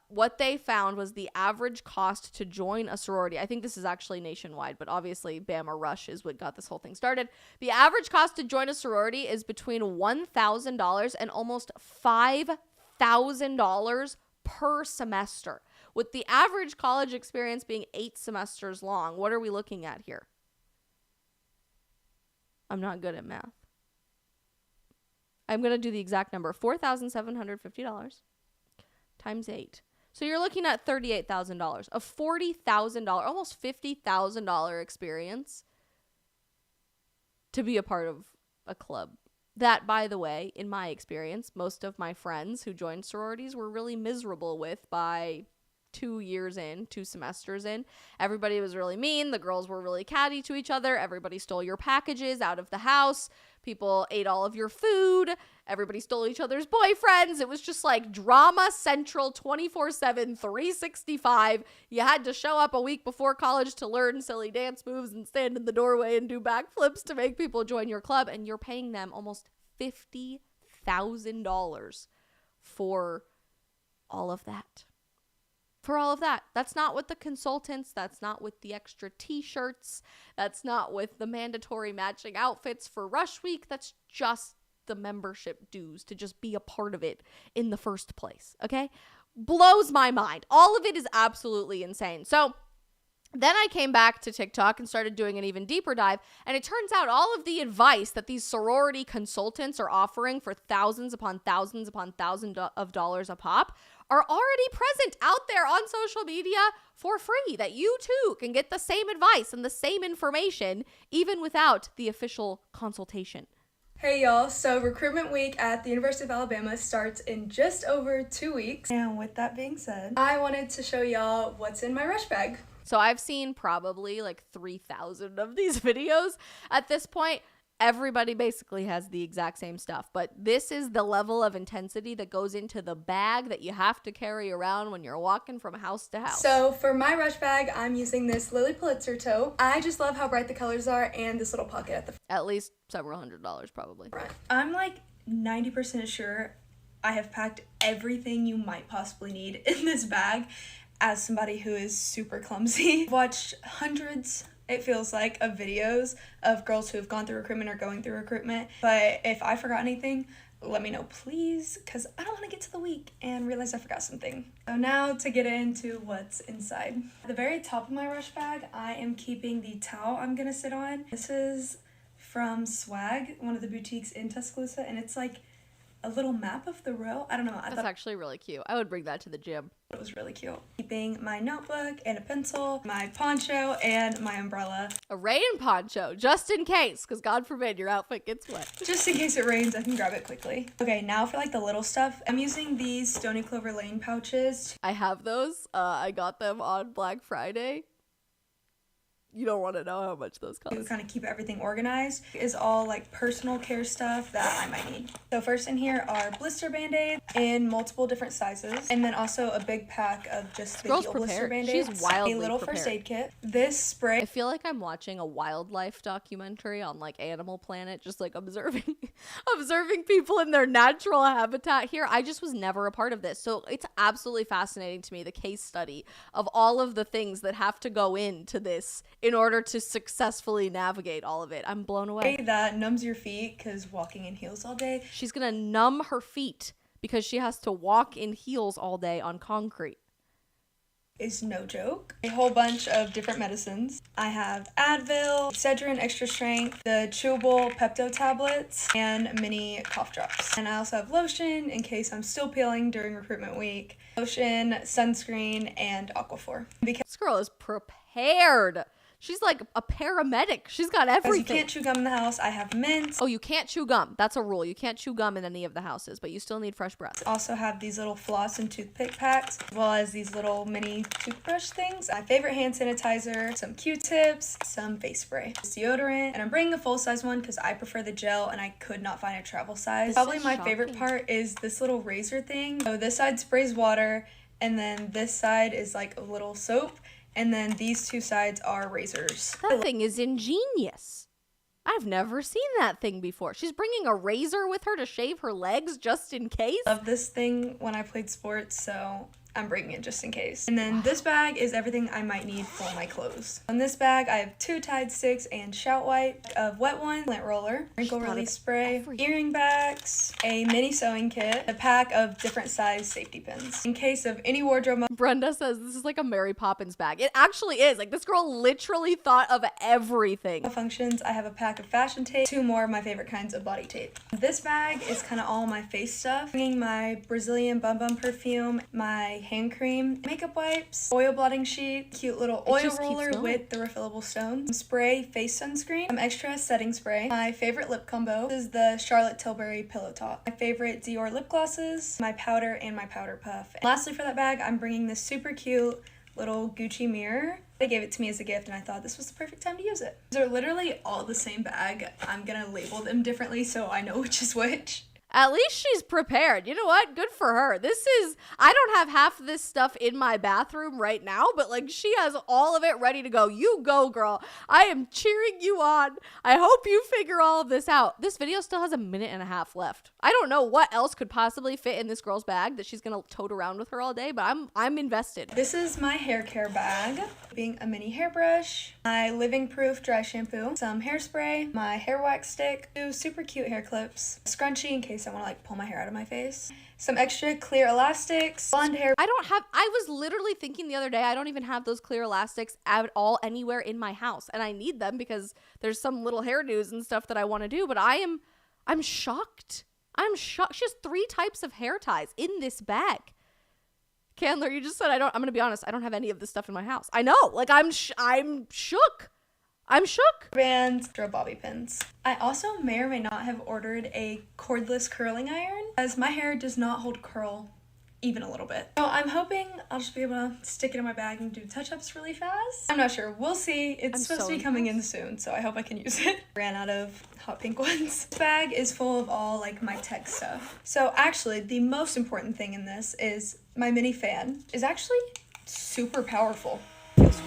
what they found was the average cost to join a sorority. I think this is actually nationwide, but obviously Bama Rush is what got this whole thing started. The average cost to join a sorority is between $1,000 and almost $5,000 per semester, with the average college experience being 8 semesters long. What are we looking at here? I'm not good at math. I'm going to do the exact number. $4,750 times 8. So you're looking at $38,000, a $40,000, almost $50,000 experience to be a part of a club. That, by the way, in my experience, most of my friends who joined sororities were really miserable with by 2 semesters in. Everybody was really mean. The girls were really catty to each other. Everybody stole your packages out of the house. People ate all of your food. Everybody stole each other's boyfriends. It was just like drama central 24/7, 365. You had to show up a week before college to learn silly dance moves and stand in the doorway and do backflips to make people join your club. And you're paying them almost $50,000 for all of that. That's not with the consultants. That's not with the extra t-shirts. That's not with the mandatory matching outfits for Rush Week. That's just the membership dues to just be a part of it in the first place. Okay? Blows my mind. All of it is absolutely insane. So then I came back to TikTok and started doing an even deeper dive, and it turns out all of the advice that these sorority consultants are offering for thousands upon thousands upon thousands of dollars a pop are already present out there on social media for free, that you too can get the same advice and the same information even without the official consultation. Hey y'all, so recruitment week at the University of Alabama starts in just over 2 weeks. And with that being said, I wanted to show y'all what's in my rush bag. So I've seen probably like 3,000 of these videos at this point. Everybody basically has the exact same stuff, but this is the level of intensity that goes into the bag that you have to carry around when you're walking from house to house. So for my rush bag, I'm using this Lily Pulitzer tote. I just love how bright the colors are and this little pocket at the front. At least several $100s probably. I'm like 90% sure I have packed everything you might possibly need in this bag as somebody who is super clumsy. I've watched hundreds, it feels like, of videos of girls who have gone through recruitment or going through recruitment. But if I forgot anything, let me know, please, because I don't want to get to the week and realize I forgot something. So now to get into what's inside. At the very top of my rush bag, I am keeping the towel I'm going to sit on. This is from Swag, one of the boutiques in Tuscaloosa, and it's like a little map of the row. I don't know. I That's thought actually really cute. I would bring that to the gym. it was really cute. Keeping my notebook and a pencil, my poncho, and my umbrella. A rain poncho, just in case, because God forbid your outfit gets wet. Just in case it rains, I can grab it quickly. Okay, now for like the little stuff. I'm using these Stony Clover Lane pouches. I have those. I got them on Black Friday. You don't want to know how much those To cost. kind of keep everything organized is all like personal care stuff that I might need. So first in here are blister band-aids in multiple different sizes, and then also a big pack of just the Girl's heel blister prepared. band-aids. She's wildly a little prepared. first aid kit. This spray I feel like I'm watching a wildlife documentary on like Animal Planet, just like observing observing people in their natural habitat here. I just was never a part of this. So it's absolutely fascinating to me, the case study of all of the things that have to go into this in order to successfully navigate all of it. I'm blown away. that numbs your feet because walking in heels all day. She's gonna numb her feet because she has to walk in heels all day on concrete. Is no joke. A whole bunch of different medicines. I have Advil, Excedrin Extra Strength, the chewable Pepto tablets, and mini cough drops. And I also have lotion in case I'm still peeling during recruitment week. Lotion, sunscreen, and Aquaphor. Because This girl is prepared. She's like a paramedic. She's got you everything. can't chew gum in the house, I have mints. Oh, you can't chew gum. That's a rule. You can't chew gum in any of the houses, but you still need fresh breath. Also have these little floss and toothpick packs, as well as these little mini toothbrush things. My favorite hand sanitizer, some Q-tips, some face spray, deodorant, and I'm bringing a full-size one because I prefer the gel and I could not find a travel size. Probably is my favorite shocking. part is this little razor thing. So this side sprays water, and then this side is like a little soap, and then these two sides are razors. That thing is ingenious. I've never seen that thing before. She's bringing a razor with her to shave her legs just in case. Love this thing when I played sports, so I'm bringing it just in case. And then this bag is everything I might need for my clothes. In this bag, I have 2 Tide sticks and shout wipe, a wet one, lint roller, wrinkle thought of release spray, everything. earring backs, a mini sewing kit, a pack of different size safety pins. In case of any wardrobe Brenda says this is like a Mary Poppins bag. It actually is. Like, this girl literally thought of everything. functions, I have a pack of fashion tape, 2 more of my favorite kinds of body tape. This bag is kind of all my face stuff. Bringing my Brazilian Bum Bum perfume, my hand cream, makeup wipes, oil blotting sheet, cute little oil just keeps roller going. with the refillable stones, spray face sunscreen, some extra setting spray, my favorite lip combo. This is the Charlotte Tilbury Pillow Top. My favorite Dior lip glosses, my powder, and my powder puff. And lastly for that bag, I'm bringing this super cute little Gucci mirror. They gave it to me as a gift and I thought this was the perfect time to use it. They're literally all the same bag. I'm gonna label them differently so I know which is which. At least she's prepared. You know what? Good for her. I don't have half of this stuff in my bathroom right now, but like she has all of it ready to go. You go, girl. I am cheering you on. I hope you figure all of this out. This video still has 1.5 minutes left. I don't know what else could possibly fit in this girl's bag that she's gonna tote around with her all day, but I'm invested. This is my hair care bag, being a mini hairbrush, my living proof dry shampoo, some hairspray, my hair wax stick, 2 super cute hair clips, a scrunchie in case I want to like pull my hair out of my face, some extra clear elastics, blonde hair. I was literally thinking the other day, I don't even have those clear elastics at all anywhere in my house, and I need them because there's some little hairdos and stuff that I want to do, but I'm shocked. I'm shocked. She has 3 types of hair ties in this bag. Candler, you just said I'm going to be honest, I don't have any of this stuff in my house. I know. Like, I'm shook. I'm shook. Bands, draw bobby pins. I also may or may not have ordered a cordless curling iron as my hair does not hold curl even a little bit. So I'm hoping I'll just be able to stick it in my bag and do touch-ups really fast. I'm not sure. We'll see. It's I'm supposed so to be coming in soon, so I hope I can use it. Ran out of hot pink ones. This bag is full of all like my tech stuff. So actually, the most important thing in this is my mini fan is actually super powerful.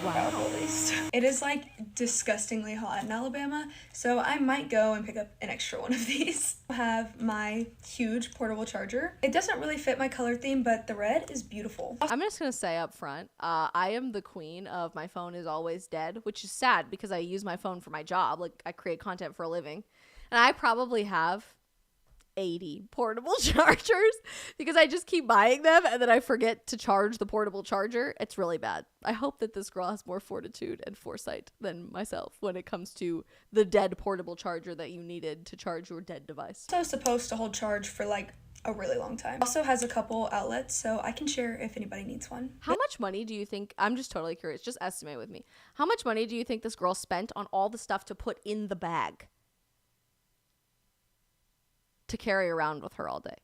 Powerful, at least. It is like disgustingly hot in Alabama, so I might go and pick up an extra one of these. I have my huge portable charger. It doesn't really fit my color theme, but the red is beautiful. I'm just going to say up front, I am the queen of my phone is always dead, which is sad because I use my phone for my job. Like, I create content for a living. And I probably have 80 portable chargers because I just keep buying them and then I forget to charge the portable charger. It's really bad. I hope that this girl has more fortitude and foresight than myself when it comes to the dead portable charger that you needed to charge your dead device. So supposed to hold charge for like a really long time. Also has a couple outlets, so I can share if anybody needs one. How much money do you think, I'm just totally curious, just estimate with me. How much money do you think this girl spent on all the stuff to put in the bag to carry around with her all day?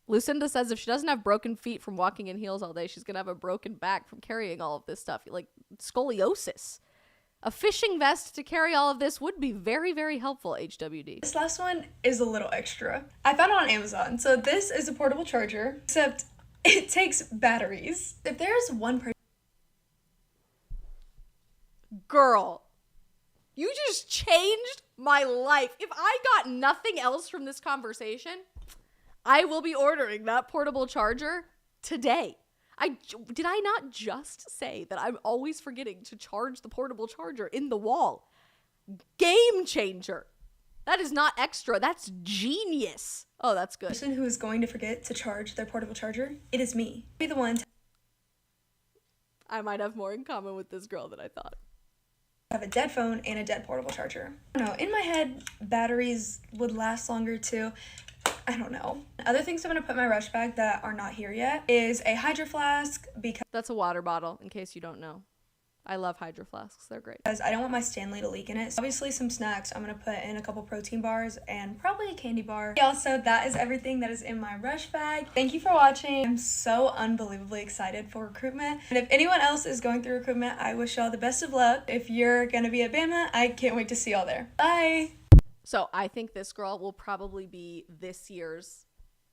Lucinda says if she doesn't have broken feet from walking in heels all day, she's going to have a broken back from carrying all of this stuff, like scoliosis. A fishing vest to carry all of this would be very, very helpful, HWD. This last one is a little extra. I found it on Amazon. So this is a portable charger, except it takes batteries. If there's one person... Girl, you just changed my life. If I got nothing else from this conversation, I will be ordering that portable charger today. Did I not just say that I'm always forgetting to charge the portable charger in the wall? Game changer. That is not extra. That's genius. Oh, that's good. The person who is going to forget to charge their portable charger, it is me. Be the one to I might have more in common with this girl than I thought. have a dead phone and a dead portable charger. I don't know, in my head, batteries would last longer too. I don't know. Other things I'm going to put in my rush bag that are not here yet is a hydro flask because That's a water bottle, in case you don't know. I love hydro flasks. They're great. I don't want my Stanley to leak in it. Obviously some snacks. I'm going to put in a couple protein bars and probably a candy bar. Also, that is everything that is in my rush bag. Thank you for watching. I'm so unbelievably excited for recruitment. And if anyone else is going through recruitment, I wish y'all the best of luck. If you're going to be at Bama, I can't wait to see y'all there. Bye! So I think this girl will probably be this year's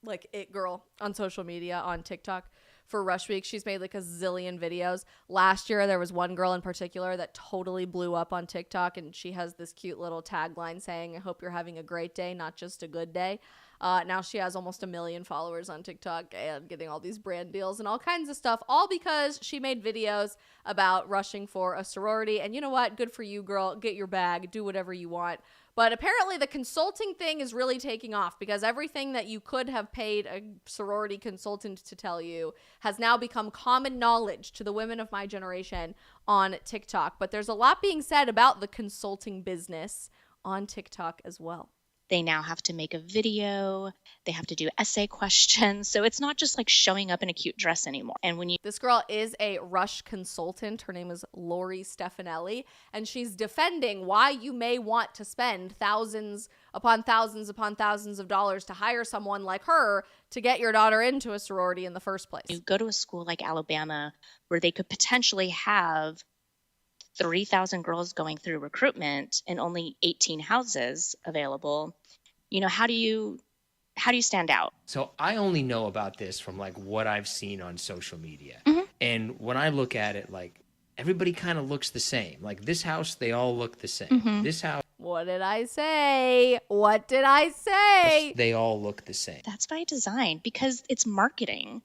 like it girl on social media, on TikTok for Rush Week. She's made like a zillion videos. Last year there was one girl in particular that totally blew up on TikTok, and she has this cute little tagline saying, "I hope you're having a great day, not just a good day." Now she has almost 1 million followers on TikTok and getting all these brand deals and all kinds of stuff, all because she made videos about rushing for a sorority. And you know what? Good for you, girl. Get your bag. Do whatever you want. But apparently the consulting thing is really taking off, because everything that you could have paid a sorority consultant to tell you has now become common knowledge to the women of my generation on TikTok. But there's a lot being said about the consulting business on TikTok as well. They now have to make a video. They have to do essay questions. So it's not just like showing up in a cute dress anymore. And when you This girl is a Rush consultant. Her name is Lori Stefanelli, and she's defending why you may want to spend thousands upon thousands upon thousands of dollars to hire someone like her to get your daughter into a sorority in the first place. you go to a school like Alabama, where they could potentially have 3,000 girls going through recruitment and only 18 houses available, how do you stand out? So I only know about this from like what I've seen on social media. Mhm. And when I look at it, like everybody kind of looks the same. Like this house, they all look the same. Mhm. This house, What did I say? What did I say? they all look the same. That's by design, because it's marketing.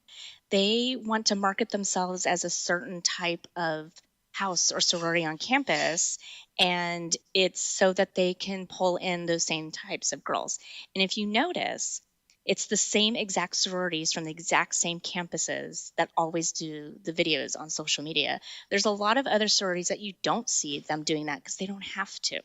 They want to market themselves as a certain type of house or sorority on campus, and it's so that they can pull in those same types of girls. And if you notice, it's the same exact sororities from the exact same campuses that always do the videos on social media. There's a lot of other sororities that you don't see them doing that because they don't have to.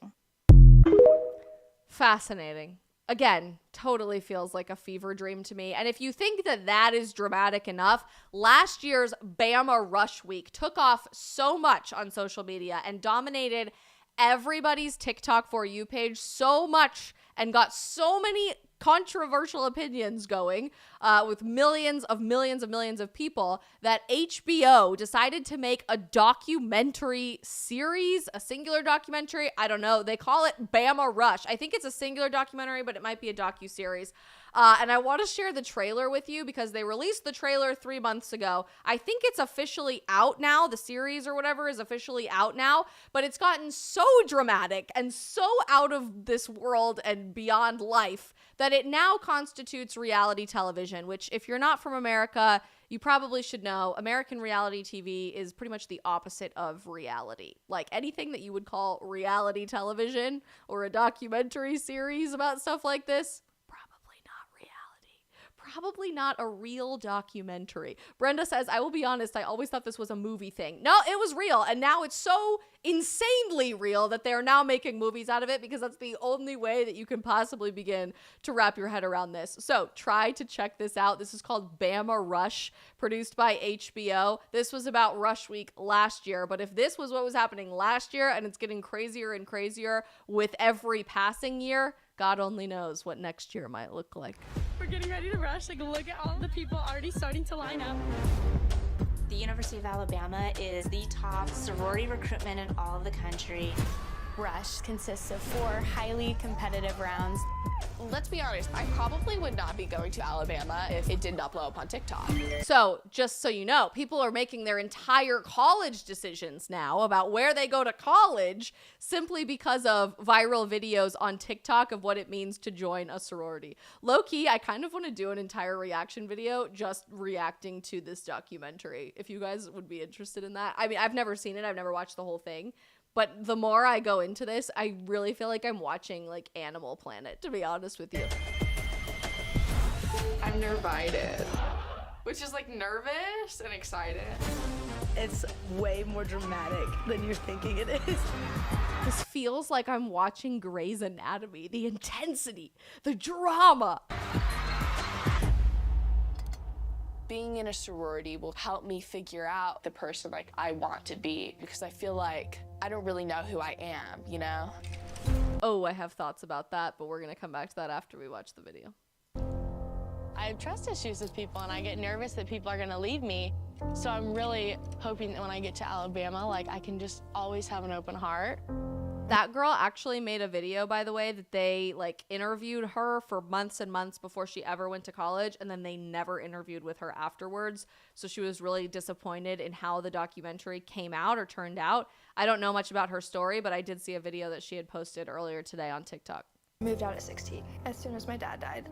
Fascinating. Again, totally feels like a fever dream to me. And if you think that that is dramatic enough, last year's Bama Rush Week took off so much on social media and dominated everybody's TikTok For You page so much and got so many controversial opinions going with millions of people that HBO decided to make a documentary series, a singular documentary. I don't know. They call it Bama Rush. I think it's a singular documentary, but it might be a docu-series. And I want to share the trailer with you because they released the trailer 3 months ago. I think it's officially out now. The series or whatever is officially out now, but it's gotten so dramatic and so out of this world and beyond life that it now constitutes reality television, which if you're not from America, you probably should know. American reality TV is pretty much the opposite of reality. Like anything that you would call reality television or a documentary series about stuff like this, probably not reality. probably not a real documentary. Brenda says, I will be honest, I always thought this was a movie thing. No, it was real. And now it's so insanely real that they are now making movies out of it, because that's the only way that you can possibly begin to wrap your head around this. So try to check this out. This is called Bama Rush, produced by HBO. This was about Rush Week last year, but if this was what was happening last year and it's getting crazier and crazier with every passing year, God only knows what next year might look like. We're getting ready to rush. Like, look at all the people already starting to line up. The University of Alabama is the top sorority recruitment in all of the country. Rush consists of 4 highly competitive rounds. Let's be honest, I probably would not be going to Alabama if it did not blow up on TikTok. So, just so you know, people are making their entire college decisions now about where they go to college simply because of viral videos on TikTok of what it means to join a sorority. Low-key, I kind of want to do an entire reaction video just reacting to this documentary, if you guys would be interested in that. I mean, I've never seen it. I've never watched the whole thing. But the more I go into this, I really feel like I'm watching like Animal Planet, to be honest with you. I'm nervited, which is like nervous and excited. It's way more dramatic than you're thinking it is. This feels like I'm watching Grey's Anatomy. The intensity, the drama. Being in a sorority will help me figure out the person like I want to be, because I feel like I don't really know who I am, you know? Oh, I have thoughts about that, but we're gonna come back to that after we watch the video. I have trust issues with people, and I get nervous that people are gonna leave me. So I'm really hoping that when I get to Alabama, like, I can just always have an open heart. That girl actually made a video, by the way, that they like interviewed her for months and months before she ever went to college, and then they never interviewed with her afterwards. So she was really disappointed in how the documentary came out or turned out. I don't know much about her story, but I did see a video that she had posted earlier today on TikTok. Moved out at 16 as soon as my dad died.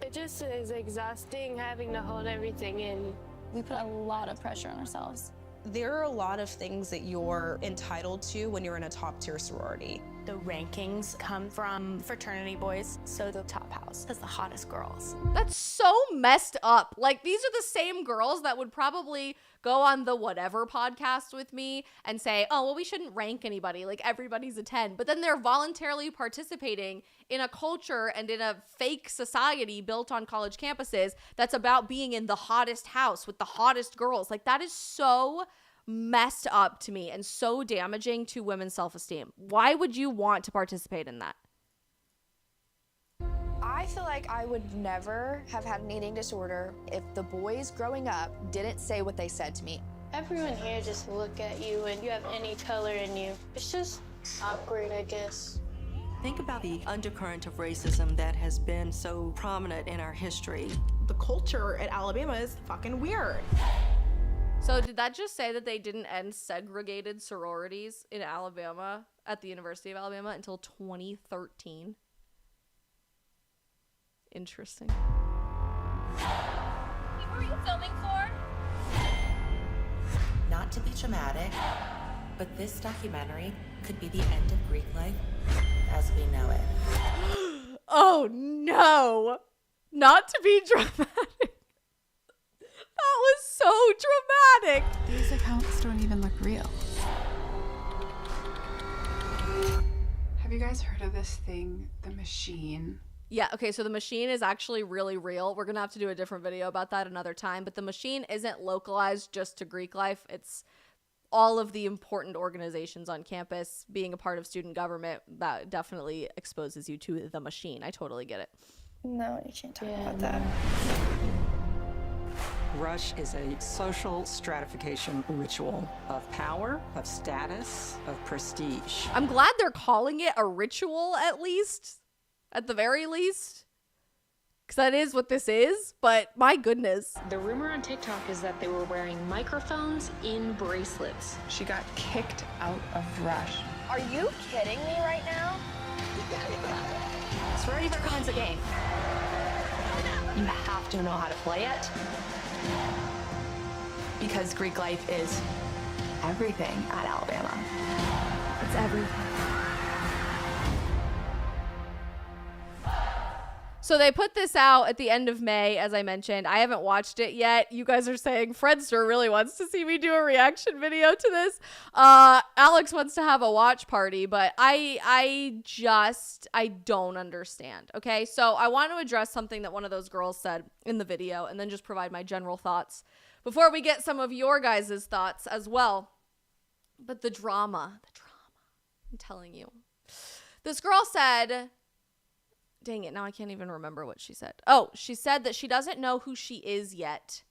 It just is exhausting having to hold everything in. We put a lot of pressure on ourselves. There are a lot of things that you're entitled to when you're in a top-tier sorority. The rankings come from fraternity boys, so the top house has the hottest girls. That's so messed up. Like, these are the same girls that would probably go on the whatever podcast with me and say, oh, well, we shouldn't rank anybody. Like, everybody's a 10. But then they're voluntarily participating in a culture and in a fake society built on college campuses that's about being in the hottest house with the hottest girls. Like, that is so messed up to me and so damaging to women's self-esteem. Why would you want to participate in that? I feel like I would never have had an eating disorder if the boys growing up didn't say what they said to me. Everyone here just look at you and you have any color in you. It's just awkward, I guess. Think about the undercurrent of racism that has been so prominent in our history. The culture at Alabama is fucking weird. So did that just say that they didn't end segregated sororities in Alabama at the University of Alabama until 2013? Interesting. What were you filming for? Not to be dramatic, but this documentary could be the end of Greek life as we know it. Oh no! Not to be dramatic. That was so dramatic. These accounts don't even look real. Have you guys heard of this thing, The Machine? Yeah, okay, so The Machine is actually really real. We're gonna have to do a different video about that another time, but The Machine isn't localized just to Greek life. It's all of the important organizations on campus. Being a part of student government, that definitely exposes you to The Machine. I totally get it. No, you can't talk about that. Rush is a social stratification ritual of power, of status, of prestige. I'm glad they're calling it a ritual, at least. At the very least. Because that is what this is, but my goodness. The rumor on TikTok is that they were wearing microphones in bracelets. She got kicked out of Rush. Are you kidding me right now? Sorority recruitment's a game. You have to know how to play it. Because Greek life is everything at Alabama. It's everything. So they put this out at the end of May, as I mentioned. I haven't watched it yet. You guys are saying Fredster really wants to see me do a reaction video to this. Alex wants to have a watch party, but I don't understand. Okay, so I want to address something that one of those girls said in the video and then just provide my general thoughts before we get some of your guys' thoughts as well. But the drama, I'm telling you. This girl said, dang it, now I can't even remember what she said. Oh, she said that she doesn't know who she is yet.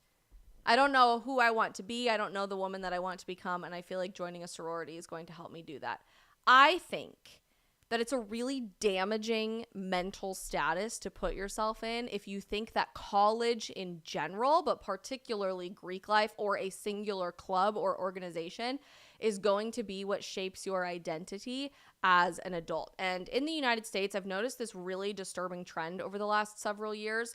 I don't know who I want to be. I don't know the woman that I want to become, and I feel like joining a sorority is going to help me do that. I think that it's a really damaging mental status to put yourself in if you think that college in general, but particularly Greek life or a singular club or organization, is going to be what shapes your identity as an adult. And in the United States, I've noticed this really disturbing trend over the last several years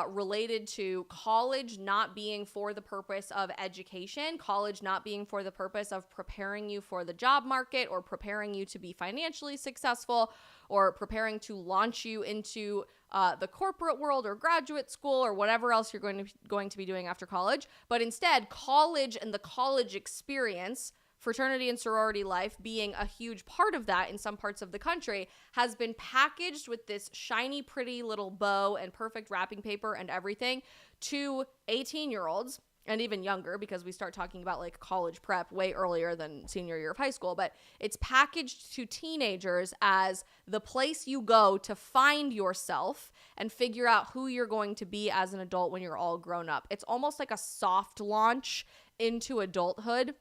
related to college not being for the purpose of education, college not being for the purpose of preparing you for the job market or preparing you to be financially successful or preparing to launch you into the corporate world or graduate school or whatever else you're going to be doing after college. But instead, college and the college experience, fraternity and sorority life being a huge part of that in some parts of the country, has been packaged with this shiny, pretty little bow and perfect wrapping paper and everything to 18-year-olds and even younger, because we start talking about like college prep way earlier than senior year of high school. But it's packaged to teenagers as the place you go to find yourself and figure out who you're going to be as an adult when you're all grown up. It's almost like a soft launch into adulthood.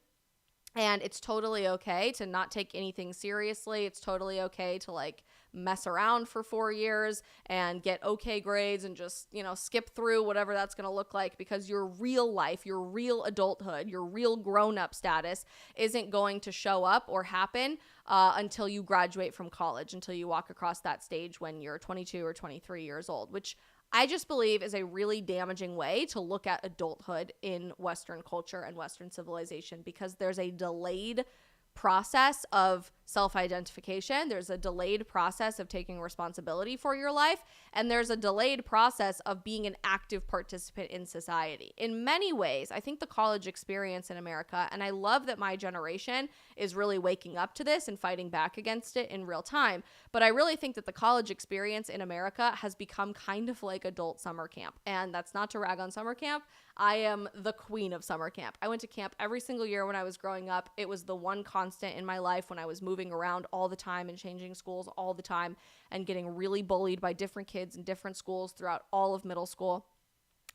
And it's totally okay to not take anything seriously. It's totally okay to like mess around for 4 years and get okay grades and just, skip through whatever that's going to look like, because your real life, your real adulthood, your real grown-up status isn't going to show up or happen until you graduate from college, until you walk across that stage when you're 22 or 23 years old, which I just believe is a really damaging way to look at adulthood in Western culture and Western civilization, because there's a delayed process of self-identification. There's a delayed process of taking responsibility for your life. And there's a delayed process of being an active participant in society. In many ways, I think the college experience in America, and I love that my generation is really waking up to this and fighting back against it in real time, but I really think that the college experience in America has become kind of like adult summer camp. And that's not to rag on summer camp. I am the queen of summer camp. I went to camp every single year when I was growing up. It was the one constant in my life when I was moving around all the time and changing schools all the time and getting really bullied by different kids in different schools throughout all of middle school.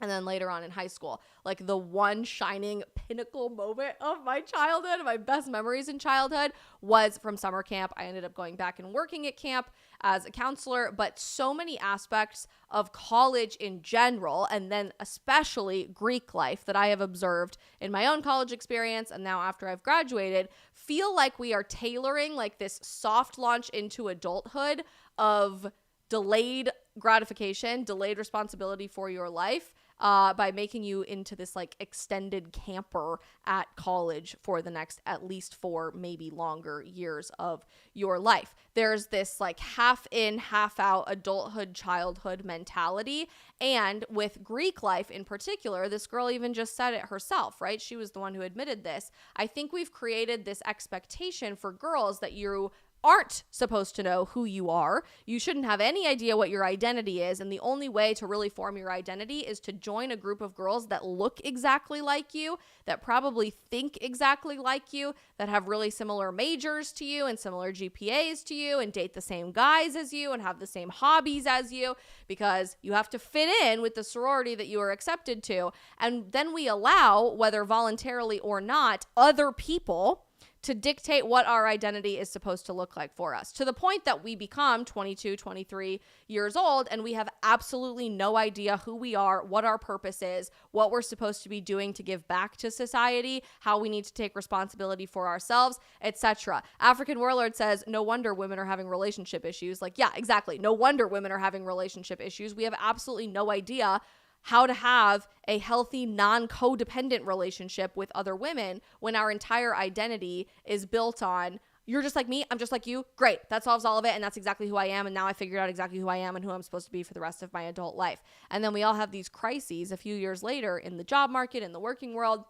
And then later on in high school, like the one shining pinnacle moment of my childhood, my best memories in childhood, was from summer camp. I ended up going back and working at camp as a counselor, but so many aspects of college in general, and then especially Greek life that I have observed in my own college experience and now after I've graduated, feel like we are tailoring like this soft launch into adulthood of delayed gratification, delayed responsibility for your life, by making you into this like extended camper at college for the next at least 4, maybe longer years of your life. There's this like half in, half out adulthood, childhood mentality. And with Greek life in particular, this girl even just said it herself, right? She was the one who admitted this. I think we've created this expectation for girls that you aren't supposed to know who you are. You shouldn't have any idea what your identity is. And the only way to really form your identity is to join a group of girls that look exactly like you, that probably think exactly like you, that have really similar majors to you and similar GPAs to you and date the same guys as you and have the same hobbies as you, because you have to fit in with the sorority that you are accepted to. And then we allow, whether voluntarily or not, other people to dictate what our identity is supposed to look like for us, to the point that we become 22, 23 years old and we have absolutely no idea who we are, what our purpose is, what we're supposed to be doing to give back to society, how we need to take responsibility for ourselves, etc. African Warlord says, no wonder women are having relationship issues. Like, yeah, exactly. No wonder women are having relationship issues. We have absolutely no idea how to have a healthy, non-codependent relationship with other women when our entire identity is built on You're just like me. I'm just like you. Great. That solves all of it. And that's exactly who I am. And now I figured out exactly who I am and who I'm supposed to be for the rest of my adult life. And then we all have these crises a few years later in the job market, in the working world,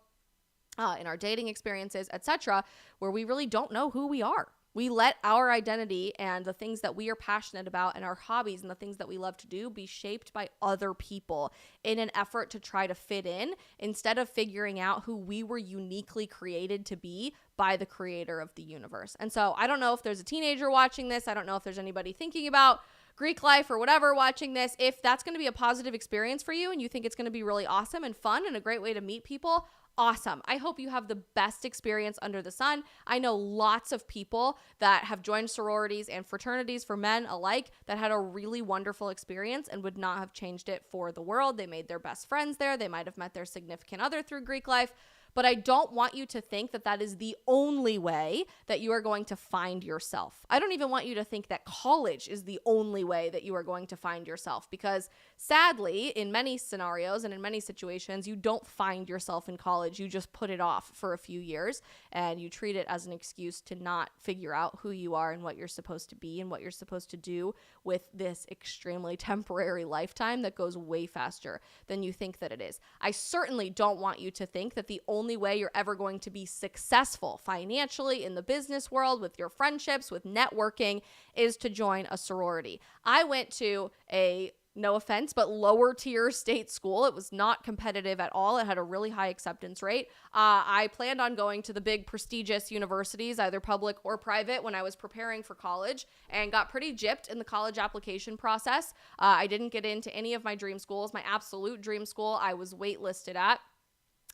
in our dating experiences, etc., where we really don't know who we are. We let our identity and the things that we are passionate about and our hobbies and the things that we love to do be shaped by other people in an effort to try to fit in instead of figuring out who we were uniquely created to be by the creator of the universe. And so I don't know if there's a teenager watching this. I don't know if there's anybody thinking about Greek life or whatever watching this. If that's going to be a positive experience for you and you think it's going to be really awesome and fun and a great way to meet people, awesome. I hope you have the best experience under the sun. I know lots of people that have joined sororities and fraternities for men alike that had a really wonderful experience and would not have changed it for the world. They made their best friends there. They might have met their significant other through Greek life. But I don't want you to think that that is the only way that you are going to find yourself. I don't even want you to think that college is the only way that you are going to find yourself, because sadly, in many scenarios and in many situations, you don't find yourself in college. You just put it off for a few years and you treat it as an excuse to not figure out who you are and what you're supposed to be and what you're supposed to do with this extremely temporary lifetime that goes way faster than you think that it is. I certainly don't want you to think that the only way you're ever going to be successful financially in the business world, with your friendships, with networking, is to join a sorority. I went to a, no offense, but lower tier state school. It was not competitive at all. It had a really high acceptance rate. I planned on going to the big prestigious universities, either public or private, when I was preparing for college, and got pretty gypped in the college application process. I didn't get into any of my dream schools. My absolute dream school I was waitlisted at.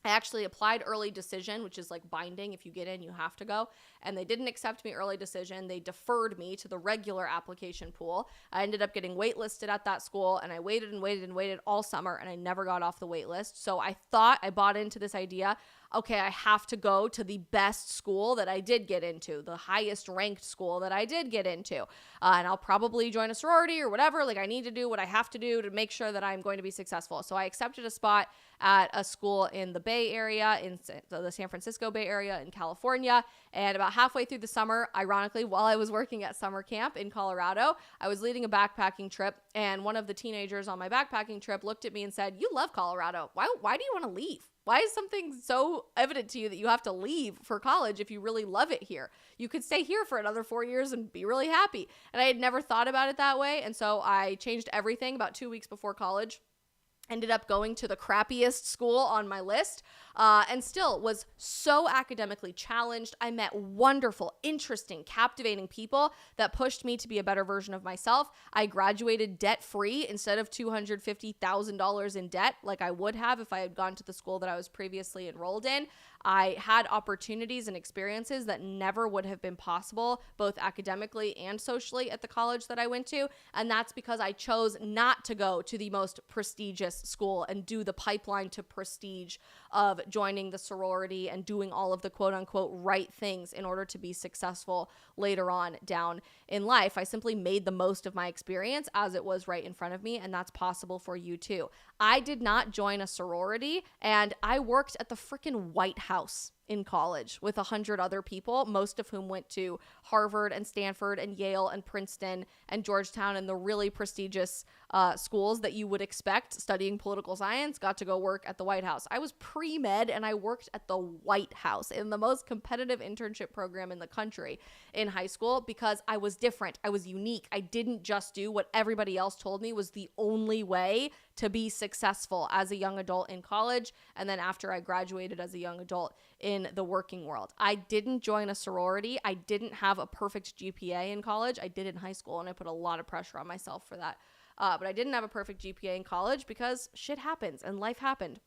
I actually applied early decision, which is like binding. If you get in, you have to go. And they didn't accept me early decision. They deferred me to the regular application pool. I ended up getting waitlisted at that school, and I waited and waited and waited all summer, and I never got off the wait list. So I bought into this idea, okay, I have to go to the best school that I did get into, the highest ranked school that I did get into. And I'll probably join a sorority or whatever. Like, I need to do what I have to do to make sure that I'm going to be successful. So I accepted a spot at a school in the Bay Area, in the San Francisco Bay Area in California. And about halfway through the summer, ironically, while I was working at summer camp in Colorado, I was leading a backpacking trip, and one of the teenagers on my backpacking trip looked at me and said, "You love Colorado. Why do you want to leave? Why is something so evident to you that you have to leave for college if you really love it here? You could stay here for another 4 years and be really happy." And I had never thought about it that way. And so I changed everything about 2 weeks before college. Ended up going to the crappiest school on my list, and still was so academically challenged. I met wonderful, interesting, captivating people that pushed me to be a better version of myself. I graduated debt-free instead of $250,000 in debt like I would have if I had gone to the school that I was previously enrolled in. I had opportunities and experiences that never would have been possible, both academically and socially, at the college that I went to. And that's because I chose not to go to the most prestigious school and do the pipeline to prestige of joining the sorority and doing all of the quote unquote right things in order to be successful later on down in life. I simply made the most of my experience as it was right in front of me, and that's possible for you too. I did not join a sorority, and I worked at the freaking White House in college with 100 other people, most of whom went to Harvard and Stanford and Yale and Princeton and Georgetown and the really prestigious schools that you would expect studying political science. Got to go work at the White House. I was pre-med and I worked at the White House in the most competitive internship program in the country in high school because I was different. I was unique. I didn't just do what everybody else told me was the only way to be successful as a young adult in college, and then after I graduated as a young adult in the working world. I didn't join a sorority. I didn't have a perfect GPA in college. I did in high school, and I put a lot of pressure on myself for that. But I didn't have a perfect GPA in college because shit happens and life happened.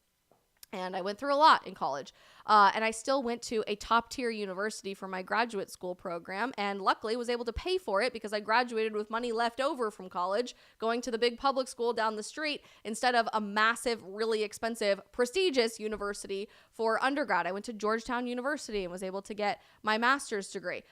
And I went through a lot in college. And I still went to a top tier university for my graduate school program, and luckily was able to pay for it because I graduated with money left over from college, going to the big public school down the street instead of a massive, really expensive, prestigious university for undergrad. I went to Georgetown University and was able to get my master's degree.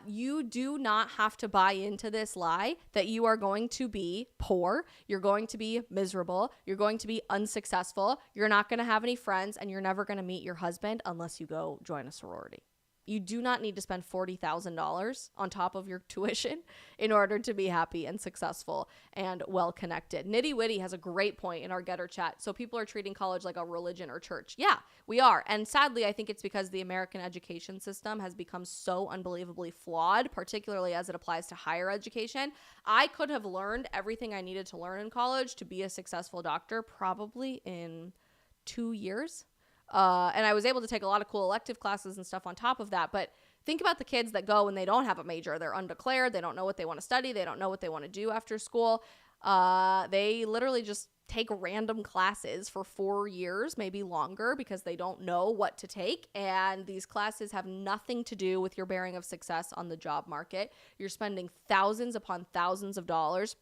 You do not have to buy into this lie that you are going to be poor, you're going to be miserable, you're going to be unsuccessful, you're not going to have any friends, and you're never going to meet your husband unless you go join a sorority. You do not need to spend $40,000 on top of your tuition in order to be happy and successful and well-connected. Nitty Witty has a great point in our Getter chat. So people are treating college like a religion or church. Yeah, we are. And sadly, I think it's because the American education system has become so unbelievably flawed, particularly as it applies to higher education. I could have learned everything I needed to learn in college to be a successful doctor probably in 2 years. And I was able to take a lot of cool elective classes and stuff on top of that. But think about the kids that go and they don't have a major. They're undeclared. They don't know what they want to study. They don't know what they want to do after school. They literally just take random classes for 4 years, maybe longer, because they don't know what to take. And these classes have nothing to do with your bearing of success on the job market. You're spending thousands upon thousands of dollars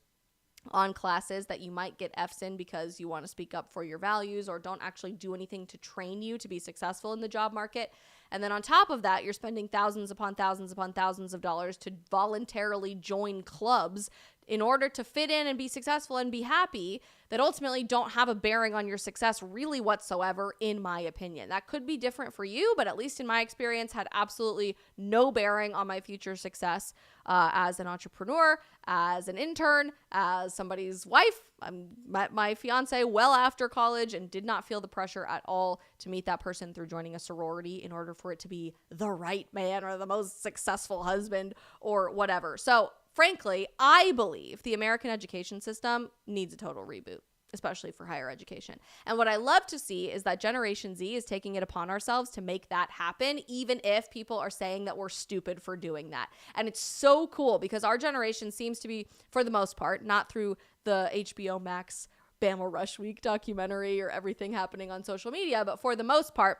on classes that you might get F's in because you want to speak up for your values or don't actually do anything to train you to be successful in the job market. And then on top of that, you're spending thousands upon thousands upon thousands of dollars to voluntarily join clubs in order to fit in and be successful and be happy that ultimately don't have a bearing on your success really whatsoever, in my opinion. That could be different for you, but at least in my experience, had absolutely no bearing on my future success as an entrepreneur, as an intern, as somebody's wife. I met my fiance well after college and did not feel the pressure at all to meet that person through joining a sorority in order for it to be the right man or the most successful husband or whatever. So frankly, I believe the American education system needs a total reboot, especially for higher education. And what I love to see is that Generation Z is taking it upon ourselves to make that happen, even if people are saying that we're stupid for doing that. And it's so cool because our generation seems to be, for the most part, not through the HBO Max Bama Rush Week documentary or everything happening on social media, but for the most part,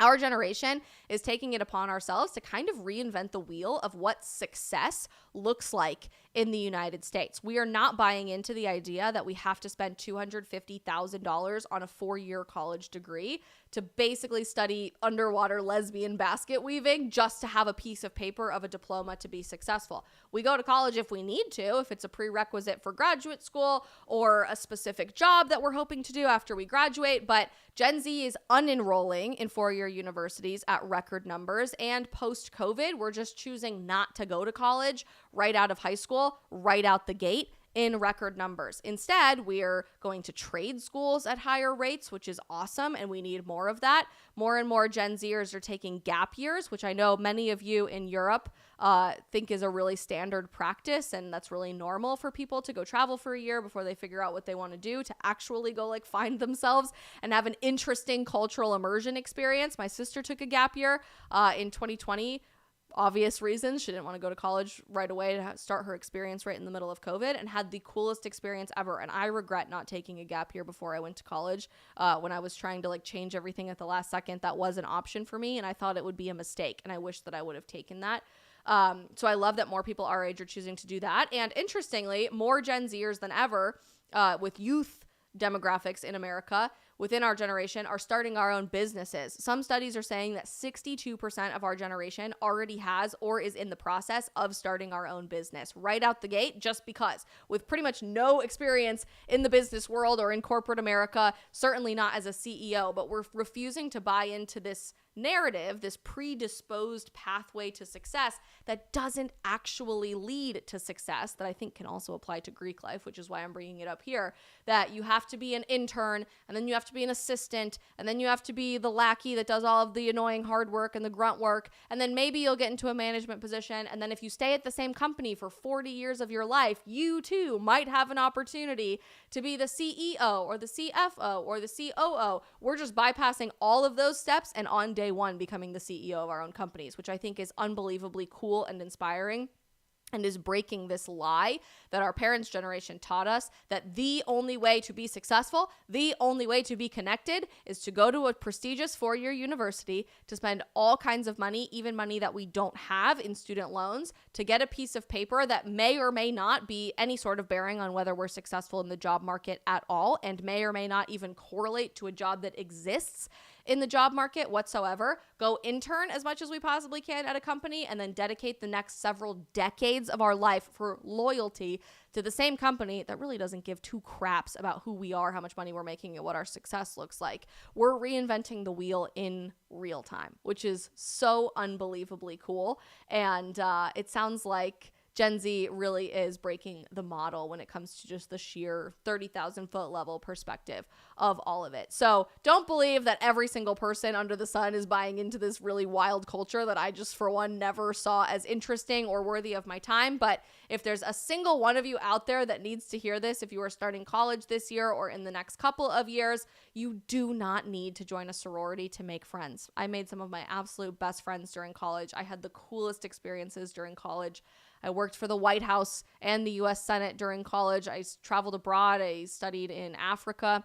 our generation is taking it upon ourselves to kind of reinvent the wheel of what success looks like in the United States. We are not buying into the idea that we have to spend $250,000 on a 4-year college degree to basically study underwater lesbian basket weaving just to have a piece of paper of a diploma to be successful. We go to college if we need to, if it's a prerequisite for graduate school or a specific job that we're hoping to do after we graduate, but Gen Z is unenrolling in 4-year universities at record numbers, and post-COVID, we're just choosing not to go to college right out of high school, right out the gate, in record numbers. Instead, we're going to trade schools at higher rates, which is awesome, and we need more of that. More and more Gen Zers are taking gap years, which I know many of you in Europe think is a really standard practice, and that's really normal for people to go travel for a year before they figure out what they want to do, to actually go like find themselves and have an interesting cultural immersion experience. My sister took a gap year in 2020. Obvious reasons. She didn't want to go to college right away to start her experience right in the middle of COVID, and had the coolest experience ever. And I regret not taking a gap year before I went to college. When I was trying to like change everything at the last second, that was an option for me, and I thought it would be a mistake, and I wish that I would have taken that. So I love that more people our age are choosing to do that. And interestingly, more Gen Zers than ever, with youth demographics in America within our generation, are starting our own businesses. Some studies are saying that 62% of our generation already has or is in the process of starting our own business right out the gate, just because, with pretty much no experience in the business world or in corporate America, certainly not as a CEO, but we're refusing to buy into this narrative, this predisposed pathway to success that doesn't actually lead to success, that I think can also apply to Greek life, which is why I'm bringing it up here, that you have to be an intern, and then you have to be an assistant, and then you have to be the lackey that does all of the annoying hard work and the grunt work, and then maybe you'll get into a management position, and then if you stay at the same company for 40 years of your life, you too might have an opportunity to be the CEO or the CFO or the COO. We're just bypassing all of those steps and on day one becoming the CEO of our own companies, which I think is unbelievably cool and inspiring, and is breaking this lie that our parents' generation taught us, that the only way to be successful, the only way to be connected, is to go to a prestigious 4-year university, to spend all kinds of money, even money that we don't have in student loans, to get a piece of paper that may or may not be any sort of bearing on whether we're successful in the job market at all, and may or may not even correlate to a job that exists in the job market whatsoever, go intern as much as we possibly can at a company, and then dedicate the next several decades of our life for loyalty to the same company that really doesn't give two craps about who we are, how much money we're making, and what our success looks like. We're reinventing the wheel in real time, which is so unbelievably cool. And it sounds like Gen Z really is breaking the model when it comes to just the sheer 30,000 foot level perspective of all of it. So don't believe that every single person under the sun is buying into this really wild culture that I just, for one, never saw as interesting or worthy of my time. But if there's a single one of you out there that needs to hear this, if you are starting college this year or in the next couple of years, you do not need to join a sorority to make friends. I made some of my absolute best friends during college. I had the coolest experiences during college. I worked for the White House and the U.S. Senate during college. I traveled abroad. I studied in Africa,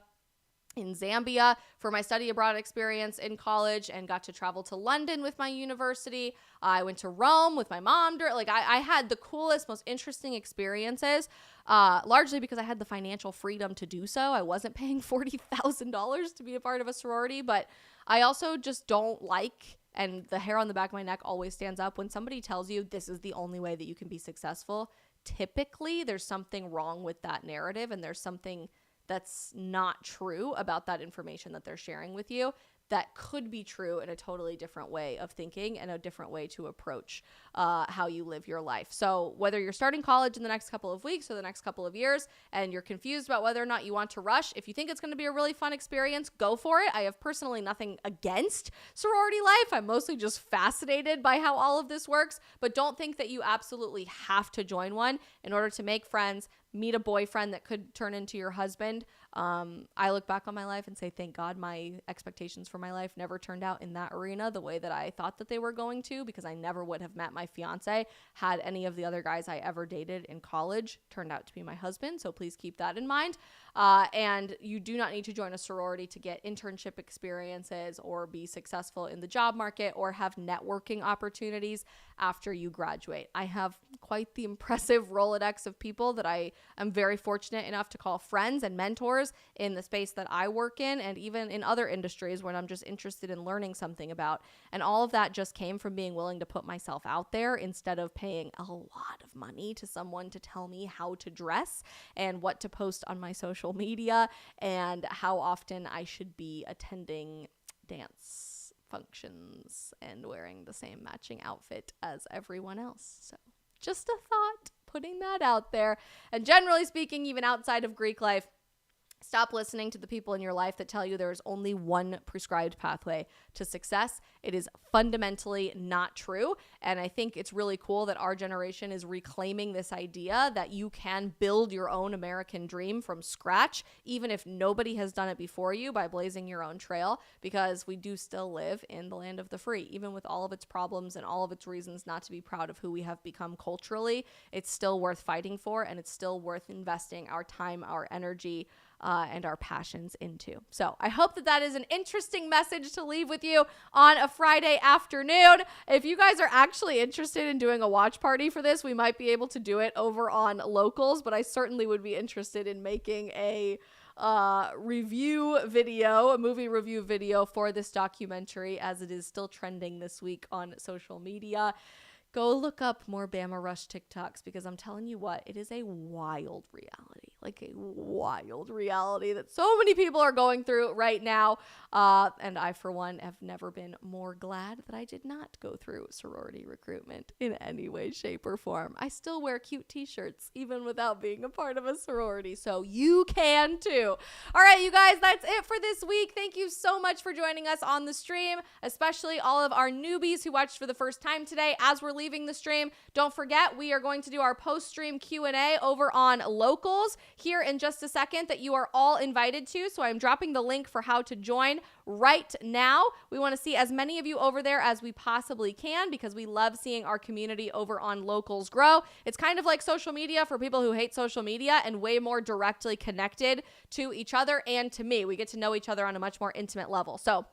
in Zambia for my study abroad experience in college, and got to travel to London with my university. I went to Rome with my mom. I had the coolest, most interesting experiences, largely because I had the financial freedom to do so. I wasn't paying $40,000 to be a part of a sorority, but I also just don't like, and the hair on the back of my neck always stands up when somebody tells you this is the only way that you can be successful. Typically, there's something wrong with that narrative, and there's something that's not true about that information that they're sharing with you that could be true in a totally different way of thinking and a different way to approach how you live your life. So whether you're starting college in the next couple of weeks or the next couple of years and you're confused about whether or not you want to rush, if you think it's going to be a really fun experience, go for it. I have personally nothing against sorority life. I'm mostly just fascinated by how all of this works, but don't think that you absolutely have to join one in order to make friends, meet a boyfriend that could turn into your husband. I look back on my life and say, thank God my expectations for my life never turned out in that arena the way that I thought that they were going to, because I never would have met my fiance had any of the other guys I ever dated in college turned out to be my husband. So please keep that in mind. And you do not need to join a sorority to get internship experiences or be successful in the job market or have networking opportunities after you graduate. I have quite the impressive Rolodex of people that I am very fortunate enough to call friends and mentors in the space that I work in, and even in other industries when I'm just interested in learning something about. And all of that just came from being willing to put myself out there instead of paying a lot of money to someone to tell me how to dress and what to post on my social media and how often I should be attending dance functions and wearing the same matching outfit as everyone else. So just a thought, putting that out there. And generally speaking, even outside of Greek life, stop listening to the people in your life that tell you there is only one prescribed pathway to success. It is fundamentally not true. And I think it's really cool that our generation is reclaiming this idea that you can build your own American dream from scratch, even if nobody has done it before you, by blazing your own trail, because we do still live in the land of the free. Even with all of its problems and all of its reasons not to be proud of who we have become culturally, it's still worth fighting for, and it's still worth investing our time, our energy, and our passions into. So I hope that is an interesting message to leave with you on a Friday afternoon. If you guys are actually interested in doing a watch party for this, we might be able to do it over on Locals, but I certainly would be interested in making a review video, a movie review video for this documentary, as it is still trending this week on social media. Go look up more Bama Rush TikToks, because I'm telling you what, it is a wild reality, like a wild reality that so many people are going through right now. And I, for one, have never been more glad that I did not go through sorority recruitment in any way, shape, or form. I still wear cute t-shirts even without being a part of a sorority, so you can too. All right, you guys, that's it for this week. Thank you so much for joining us on the stream, especially all of our newbies who watched for the first time today. As we're leaving the stream, don't forget, we are going to do our post-stream Q&A over on Locals here in just a second that you are all invited to. So I'm dropping the link for how to join right now. We want to see as many of you over there as we possibly can, because we love seeing our community over on Locals grow. It's kind of like social media for people who hate social media, and way more directly connected to each other and to me. We get to know each other on a much more intimate level. So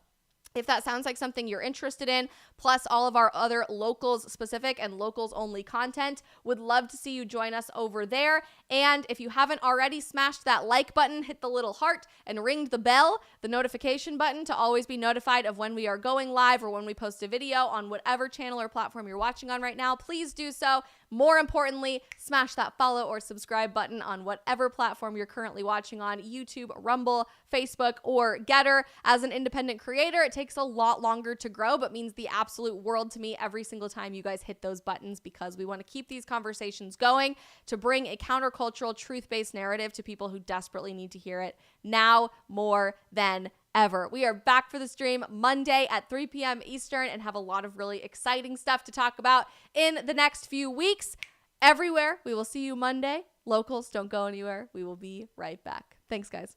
If that sounds like something you're interested in, plus all of our other locals specific and locals only content, would love to see you join us over there. And if you haven't already smashed that like button, hit the little heart and ring the bell, the notification button, to always be notified of when we are going live or when we post a video on whatever channel or platform you're watching on right now, please do so. More importantly, smash that follow or subscribe button on whatever platform you're currently watching on: YouTube, Rumble, Facebook, or Getter. As an independent creator, it takes a lot longer to grow, but means the absolute world to me every single time you guys hit those buttons, because we want to keep these conversations going to bring a countercultural, truth-based narrative to people who desperately need to hear it now more than ever. We are back for the stream Monday at 3 p.m. Eastern and have a lot of really exciting stuff to talk about in the next few weeks. Everywhere, we will see you Monday. Locals, don't go anywhere. We will be right back. Thanks, guys.